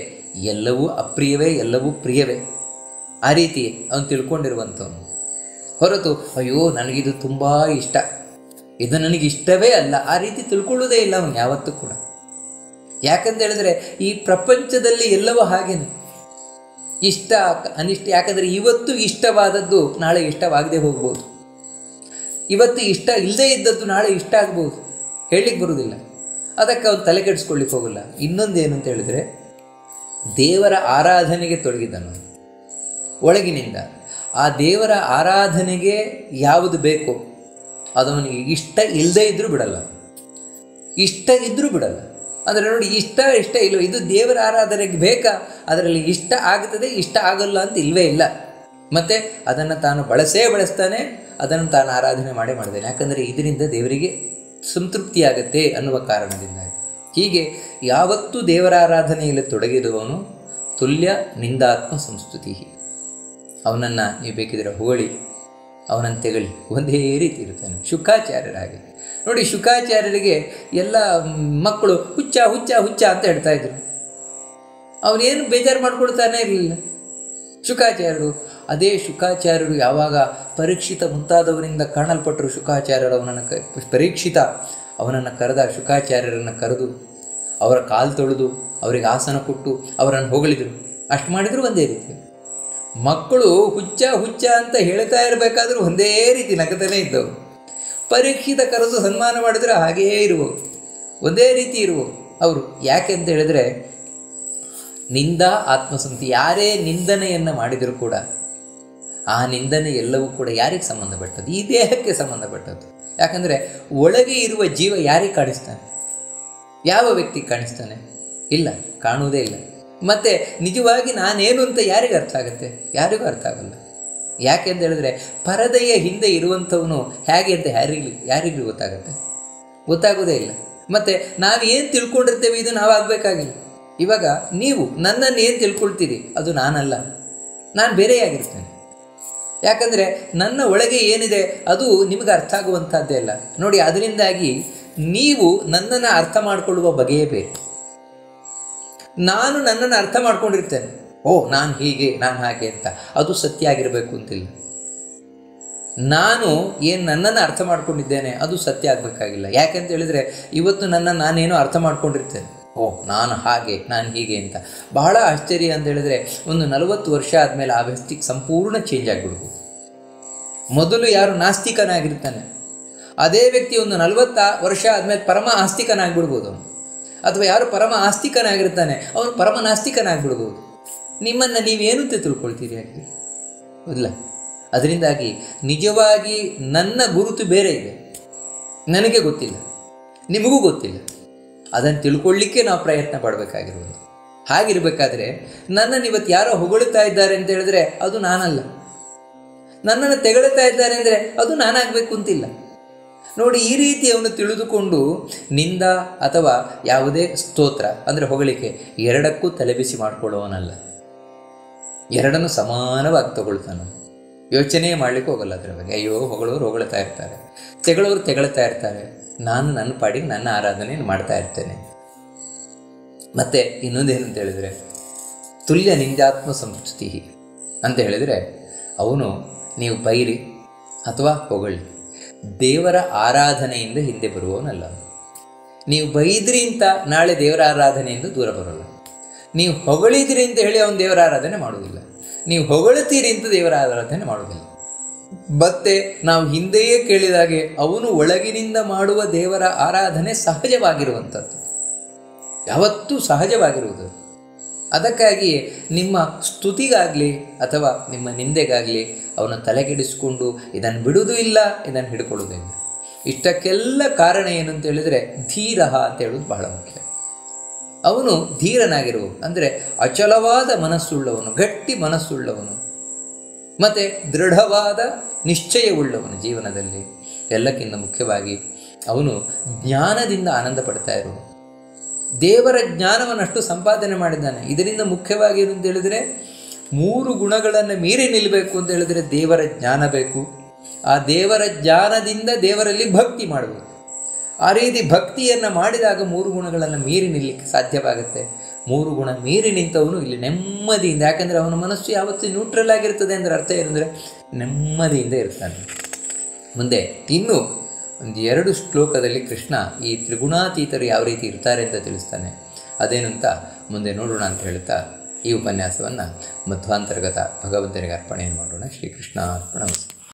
[SPEAKER 1] ಎಲ್ಲವೂ ಅಪ್ರಿಯವೇ, ಎಲ್ಲವೂ ಪ್ರಿಯವೇ, ಆ ರೀತಿ ಅವನು ತಿಳ್ಕೊಂಡಿರುವಂಥವನು. ಹೊರತು ಅಯ್ಯೋ ನನಗಿದು ತುಂಬ ಇಷ್ಟ, ಇದು ನನಗೆ ಇಷ್ಟವೇ ಅಲ್ಲ, ಆ ರೀತಿ ತಿಳ್ಕೊಳ್ಳೋದೇ ಇಲ್ಲ ಅವನು ಯಾವತ್ತೂ ಕೂಡ. ಯಾಕಂತ ಹೇಳಿದ್ರೆ ಈ ಪ್ರಪಂಚದಲ್ಲಿ ಎಲ್ಲವೂ ಹಾಗೇನೆ, ಇಷ್ಟ ಅನಿಷ್ಟ. ಯಾಕಂದರೆ ಇವತ್ತು ಇಷ್ಟವಾದದ್ದು ನಾಳೆ ಇಷ್ಟವಾಗದೆ ಹೋಗ್ಬೋದು, ಇವತ್ತು ಇಷ್ಟ ಇಲ್ಲದೇ ಇದ್ದದ್ದು ನಾಳೆ ಇಷ್ಟ ಆಗ್ಬೋದು, ಹೇಳಲಿಕ್ಕೆ ಬರುವುದಿಲ್ಲ. ಅದಕ್ಕೆ ಅವನು ತಲೆ ಕೆಡಿಸ್ಕೊಳ್ಳಿಕ್ಕೆ ಹೋಗಲ್ಲ. ಇನ್ನೊಂದೇನು ಅಂತ ಹೇಳಿದರೆ, ದೇವರ ಆರಾಧನೆಗೆ ತೊಡಗಿದ್ದನು ಒಳಗಿನಿಂದ. ಆ ದೇವರ ಆರಾಧನೆಗೆ ಯಾವುದು ಬೇಕೋ ಅದು ಅವನಿಗೆ ಇಷ್ಟ ಇಲ್ಲದೇ ಇದ್ದರೂ ಬಿಡಲ್ಲ, ಇಷ್ಟ ಇದ್ದರೂ ಬಿಡಲ್ಲ. ಅಂದರೆ ನೋಡಿ, ಇಷ್ಟ ಇಲ್ಲ, ಇದು ದೇವರ ಆರಾಧನೆಗೆ ಬೇಕಾ, ಅದರಲ್ಲಿ ಇಷ್ಟ ಆಗ್ತದೆ, ಇಷ್ಟ ಆಗಲ್ಲ ಅಂತ ಇಲ್ಲವೇ ಇಲ್ಲ. ಮತ್ತು ಅದನ್ನು ತಾನು ಬಳಸ್ತಾನೆ, ಅದನ್ನು ತಾನು ಆರಾಧನೆ ಮಾಡ್ತಾನೆ. ಯಾಕಂದರೆ ಇದರಿಂದ ದೇವರಿಗೆ ಸಂತೃಪ್ತಿಯಾಗತ್ತೆ ಅನ್ನುವ ಕಾರಣದಿಂದ. ಹೀಗೆ ಯಾವತ್ತೂ ದೇವರ ಆರಾಧನೆಯಲ್ಲಿ ತೊಡಗಿರುವವನು ತುಲ್ಯ ನಿಂದಾತ್ಮ ಸಂಸ್ತುತಿ. ಅವನನ್ನು ನೀವು ಬೇಕಿದ್ರೆ ಹೊಗಳಿ, ಅವನನ್ನು ತೆಗಳಿ, ಒಂದೇ ರೀತಿ ಇರ್ತಾನೆ. ಶುಕಾಚಾರ್ಯರ ಹಾಗೆ ನೋಡಿ, ಶುಕಾಚಾರ್ಯರಿಗೆ ಎಲ್ಲ ಮಕ್ಕಳು ಹುಚ್ಚ ಹುಚ್ಚ ಹುಚ್ಚ ಅಂತ ಹೇಳ್ತಾ ಇದ್ರು. ಅವನೇನು ಬೇಜಾರು ಮಾಡ್ಕೊಳ್ತಾನೆ ಇರಲಿಲ್ಲ ಶುಕಾಚಾರ್ಯರು. ಅದೇ ಶುಕಾಚಾರ್ಯರು ಯಾವಾಗ ಪರೀಕ್ಷಿತ ಮುಂತಾದವರಿಂದ ಕಾಣಲ್ಪಟ್ಟರು, ಶುಕಾಚಾರ್ಯರು ಅವನನ್ನು ಕರೆದ. ಶುಕಾಚಾರ್ಯರನ್ನು ಕರೆದು ಅವರ ಕಾಲು ತೊಳೆದು ಅವರಿಗೆ ಆಸನ ಕೊಟ್ಟು ಅವರನ್ನು ಹೊಗಳಿದರು. ಅಷ್ಟು ಮಾಡಿದ್ರು ಒಂದೇ ರೀತಿ. ಮಕ್ಕಳು ಹುಚ್ಚ ಹುಚ್ಚ ಅಂತ ಹೇಳ್ತಾ ಇರಬೇಕಾದ್ರೂ ಒಂದೇ ರೀತಿ ನಗತಾನೇ ಇದ್ದವು. ಪರೀಕ್ಷಿತ ಕರೆದು ಸನ್ಮಾನ ಮಾಡಿದ್ರೆ ಹಾಗೇ ಇರುವವು, ಒಂದೇ ರೀತಿ ಇರುವವು ಅವರು. ಯಾಕೆ ಅಂತ ಹೇಳಿದ್ರೆ, ನಿಂದಾ ಆತ್ಮಸಂತಿ. ಯಾರೇ ನಿಂದನೆಯನ್ನು ಮಾಡಿದರೂ ಕೂಡ ಆ ನಿಂದನೆ ಎಲ್ಲವೂ ಕೂಡ ಯಾರಿಗೆ ಸಂಬಂಧಪಟ್ಟದ್ದು? ಈ ದೇಹಕ್ಕೆ ಸಂಬಂಧಪಟ್ಟದ್ದು. ಯಾಕಂದರೆ ಒಳಗೆ ಇರುವ ಜೀವ ಯಾರಿಗೆ ಕಾಣಿಸ್ತಾನೆ? ಯಾವ ವ್ಯಕ್ತಿ ಕಾಣಿಸ್ತಾನೆ? ಇಲ್ಲ, ಕಾಣುವುದೇ ಇಲ್ಲ. ಮತ್ತು ನಿಜವಾಗಿ ನಾನೇನು ಅಂತ ಯಾರಿಗೆ ಅರ್ಥ ಆಗುತ್ತೆ? ಯಾರಿಗೂ ಅರ್ಥ ಆಗಲ್ಲ. ಯಾಕೆ ಅಂತ ಹೇಳಿದ್ರೆ, ಪರದೆಯ ಹಿಂದೆ ಇರುವಂಥವನು ಹೇಗೆ ಅಂತ ಯಾರಿಗೂ ಗೊತ್ತಾಗೋದೇ ಇಲ್ಲ. ಮತ್ತು ನಾವು ಏನು ತಿಳ್ಕೊಂಡಿರ್ತೇವೆ ಇದು ನಾವಾಗಬೇಕಾಗಿಲ್ಲ. ಇವಾಗ ನೀವು ನನ್ನನ್ನು ಏನು ತಿಳ್ಕೊಳ್ತೀರಿ ಅದು ನಾನಲ್ಲ, ನಾನು ಬೇರೆಯಾಗಿರ್ತೇನೆ. ಯಾಕಂದರೆ ನನ್ನ ಒಳಗೆ ಏನಿದೆ ಅದು ನಿಮಗೆ ಅರ್ಥ ಆಗುವಂಥದ್ದೇ ಅಲ್ಲ. ನೋಡಿ, ಅದರಿಂದಾಗಿ ನೀವು ನನ್ನನ್ನು ಅರ್ಥ ಮಾಡಿಕೊಳ್ಳುವ ಬಗೆಯೇ ಬೇರೆ. ನಾನು ನನ್ನನ್ನು ಅರ್ಥ ಮಾಡ್ಕೊಂಡಿರ್ತೇನೆ, ಓ ನಾನು ಹೀಗೆ ನಾನು ಹಾಗೆ ಅಂತ, ಅದು ಸತ್ಯ ಆಗಿರಬೇಕು ಅಂತಿಲ್ಲ. ನಾನು ಏನು ನನ್ನನ್ನು ಅರ್ಥ ಮಾಡ್ಕೊಂಡಿದ್ದೇನೆ ಅದು ಸತ್ಯ ಆಗಬೇಕಾಗಿಲ್ಲ. ಯಾಕೆಂತ ಹೇಳಿದರೆ ಇವತ್ತು ನಾನೇನೋ ಅರ್ಥ ಮಾಡ್ಕೊಂಡಿರ್ತೇನೆ, ಓ ನಾನು ಹಾಗೆ ನಾನು ಹೀಗೆ ಅಂತ. ಬಹಳ ಆಶ್ಚರ್ಯ ಅಂತ ಹೇಳಿದರೆ ಒಂದು 40 ವರ್ಷ ಆದಮೇಲೆ ಆ ವ್ಯಕ್ತಿಗೆ ಸಂಪೂರ್ಣ ಚೇಂಜ್ ಆಗಿಬಿಡ್ಬೋದು. ಮೊದಲು ಯಾರು ನಾಸ್ತಿಕನಾಗಿರ್ತಾನೆ ಅದೇ ವ್ಯಕ್ತಿ ಒಂದು 40 ವರ್ಷ ಆದಮೇಲೆ ಪರಮ ಆಸ್ತಿಕನಾಗಿಬಿಡ್ಬೋದು ಅವನು. ಅಥವಾ ಯಾರು ಪರಮ ಆಸ್ತಿಕನಾಗಿರ್ತಾನೆ ಅವನು ಪರಮ ನಾಸ್ತಿಕನಾಗಿಬಿಡ್ಬೋದು. ನಿಮ್ಮನ್ನು ನೀವೇನು ಅಂತ ತಿಳ್ಕೊಳ್ತೀರಿ ಹಾಗೆ ಇಲ್ಲ. ಅದರಿಂದಾಗಿ ನಿಜವಾಗಿ ನನ್ನ ಗುರುತು ಬೇರೆ ಇದೆ, ನನಗೆ ಗೊತ್ತಿಲ್ಲ, ನಿಮಗೂ ಗೊತ್ತಿಲ್ಲ. ಅದನ್ನು ತಿಳ್ಕೊಳ್ಳಿಕ್ಕೆ ನಾವು ಪ್ರಯತ್ನ ಪಡಬೇಕಾಗಿರೋದು. ಹಾಗಿರಬೇಕಾದ್ರೆ ನನ್ನನ್ನು ಇವತ್ತು ಯಾರೋ ಹೊಗಳುತ್ತಾ ಇದ್ದಾರೆ ಅಂತ ಹೇಳಿದ್ರೆ ಅದು ನಾನಲ್ಲ, ನನ್ನನ್ನು ತೆಗಳುತ್ತಾ ಇದ್ದಾರೆ ಅಂದರೆ ಅದು ನಾನಾಗಬೇಕು ಅಂತಿಲ್ಲ. ನೋಡಿ, ಈ ರೀತಿ ಅವನು ತಿಳಿದುಕೊಂಡು ನಿಂದ ಅಥವಾ ಯಾವುದೇ ಸ್ತೋತ್ರ ಅಂದರೆ ಹೊಗಳಿಕೆ ಎರಡಕ್ಕೂ ತಲೆಬಿಸಿ ಮಾಡಿಕೊಳ್ಳುವವನಲ್ಲ. ಎರಡನ್ನು ಸಮಾನವಾಗಿ ತಗೊಳ್ತಾನೆ. ಯೋಚನೆ ಮಾಡಲಿಕ್ಕೆ ಹೋಗಲ್ಲ ಅದರ ಬಗ್ಗೆ. ಅಯ್ಯೋ, ಹೊಗಳೋರು ಹೊಗಳ್ತಾ ಇರ್ತಾರೆ, ತೆಗಳೋರು ತೆಗಳ್ತಾ ಇರ್ತಾರೆ, ನಾನು ನನ್ನ ಪಾಡಿಗೆ ನನ್ನ ಆರಾಧನೆ ಮಾಡ್ತಾ ಇರ್ತೇನೆ. ಮತ್ತು ಇನ್ನೊಂದೇನು ಅಂತ ಹೇಳಿದರೆ ತುಲ್ಯ ನಿಂದಾತ್ಮ ಸಂಸ್ತುತಿ ಅಂತ ಹೇಳಿದರೆ ಅವನು ನೀವು ಬೈರಿ ಅಥವಾ ಹೊಗಳಿ ದೇವರ ಆರಾಧನೆಯಿಂದ ಹಿಂದೆ ಬರುವವನಲ್ಲ. ನೀವು ಬೈದ್ರಿ ಅಂತ ನಾಳೆ ದೇವರ ಆರಾಧನೆಯಿಂದ ದೂರ ಬರೋಲ್ಲ. ನೀವು ಹೊಗಳಿದ್ರಿ ಅಂತ ಹೇಳಿ ಅವನು ದೇವರ ಆರಾಧನೆ ಮಾಡುವುದಿಲ್ಲ. ನೀವು ಹೊಗಳ್ತೀರಿ ಅಂತ ದೇವರ ಆರಾಧನೆ ಮಾಡುವುದಿಲ್ಲ. ಮತ್ತೆ ನಾವು ಹಿಂದೆಯೇ ಕೇಳಿದಾಗೆ ಅವನು ಒಳಗಿನಿಂದ ಮಾಡುವ ದೇವರ ಆರಾಧನೆ ಸಹಜವಾಗಿರುವಂಥದ್ದು, ಯಾವತ್ತೂ ಸಹಜವಾಗಿರುವುದು. ಅದಕ್ಕಾಗಿಯೇ ನಿಮ್ಮ ಸ್ತುತಿಗಾಗಲಿ ಅಥವಾ ನಿಮ್ಮ ನಿಂದೆಗಾಗಲಿ ಅವನು ತಲೆಗೆಡಿಸಿಕೊಂಡು ಇದನ್ನು ಬಿಡುವುದೂ ಇಲ್ಲ, ಇದನ್ನು ಹಿಡ್ಕೊಳ್ಳೋದೂ ಇಲ್ಲ. ಇಷ್ಟಕ್ಕೆಲ್ಲ ಕಾರಣ ಏನು ಅಂತ ಹೇಳಿದರೆ ಧೀರ ಅಂತ ಹೇಳೋದು ಬಹಳ ಮುಖ್ಯ. ಅವನು ಧೀರನಾಗಿರುವು ಅಂದರೆ ಅಚಲವಾದ ಮನಸ್ಸುಳ್ಳವನು, ಗಟ್ಟಿ ಮನಸ್ಸುಳ್ಳವನು, ಮತ್ತು ದೃಢವಾದ ನಿಶ್ಚಯವುಳ್ಳವನು ಜೀವನದಲ್ಲಿ. ಎಲ್ಲಕ್ಕಿಂತ ಮುಖ್ಯವಾಗಿ ಅವನು ಜ್ಞಾನದಿಂದ ಆನಂದ ಪಡ್ತಾ ಇರುವನು. ದೇವರ ಜ್ಞಾನವನ್ನಷ್ಟು ಸಂಪಾದನೆ ಮಾಡಿದ್ದಾನೆ. ಇದರಿಂದ ಮುಖ್ಯವಾಗಿ ಏನು ಅಂತ ಹೇಳಿದರೆ 3 ಗುಣಗಳನ್ನು ಮೀರಿ ನಿಲ್ಲಬೇಕು ಅಂತ ಹೇಳಿದರೆ ದೇವರ ಜ್ಞಾನ ಬೇಕು. ಆ ದೇವರ ಜ್ಞಾನದಿಂದ ದೇವರಲ್ಲಿ ಭಕ್ತಿ ಮಾಡಬೇಕು. ಆ ರೀತಿ ಭಕ್ತಿಯನ್ನು ಮಾಡಿದಾಗ 3 ಗುಣಗಳನ್ನು ಮೀರಿ ನಿಲ್ಲಕ್ಕೆ ಸಾಧ್ಯವಾಗುತ್ತೆ. 3 ಗುಣ ಮೀರಿ ನಿಂತವನು ಇಲ್ಲಿ ನೆಮ್ಮದಿಯಿಂದ, ಯಾಕಂದರೆ ಅವನ ಮನಸ್ಸು ಯಾವತ್ತೂ ನ್ಯೂಟ್ರಲ್ ಆಗಿರ್ತದೆ ಅಂದರೆ ಅರ್ಥ ಏನಂದರೆ ನೆಮ್ಮದಿಯಿಂದ ಇರ್ತಾನೆ. ಮುಂದೆ ಇನ್ನೂ 1-2 ಶ್ಲೋಕದಲ್ಲಿ ಕೃಷ್ಣ ಈ ತ್ರಿಗುಣಾತೀತರು ಯಾವ ರೀತಿ ಇರ್ತಾರೆ ಅಂತ ತಿಳಿಸ್ತಾನೆ. ಅದೇನು ಅಂತ ಮುಂದೆ ನೋಡೋಣ ಅಂತ ಹೇಳ್ತಾ ಈ ಉಪನ್ಯಾಸವನ್ನು ಮಧ್ವಾಂತರ್ಗತ ಭಗವಂತನಿಗೆ ಅರ್ಪಣೆಯನ್ನು ಮಾಡೋಣ. ಶ್ರೀಕೃಷ್ಣ ಅರ್ಪಣ.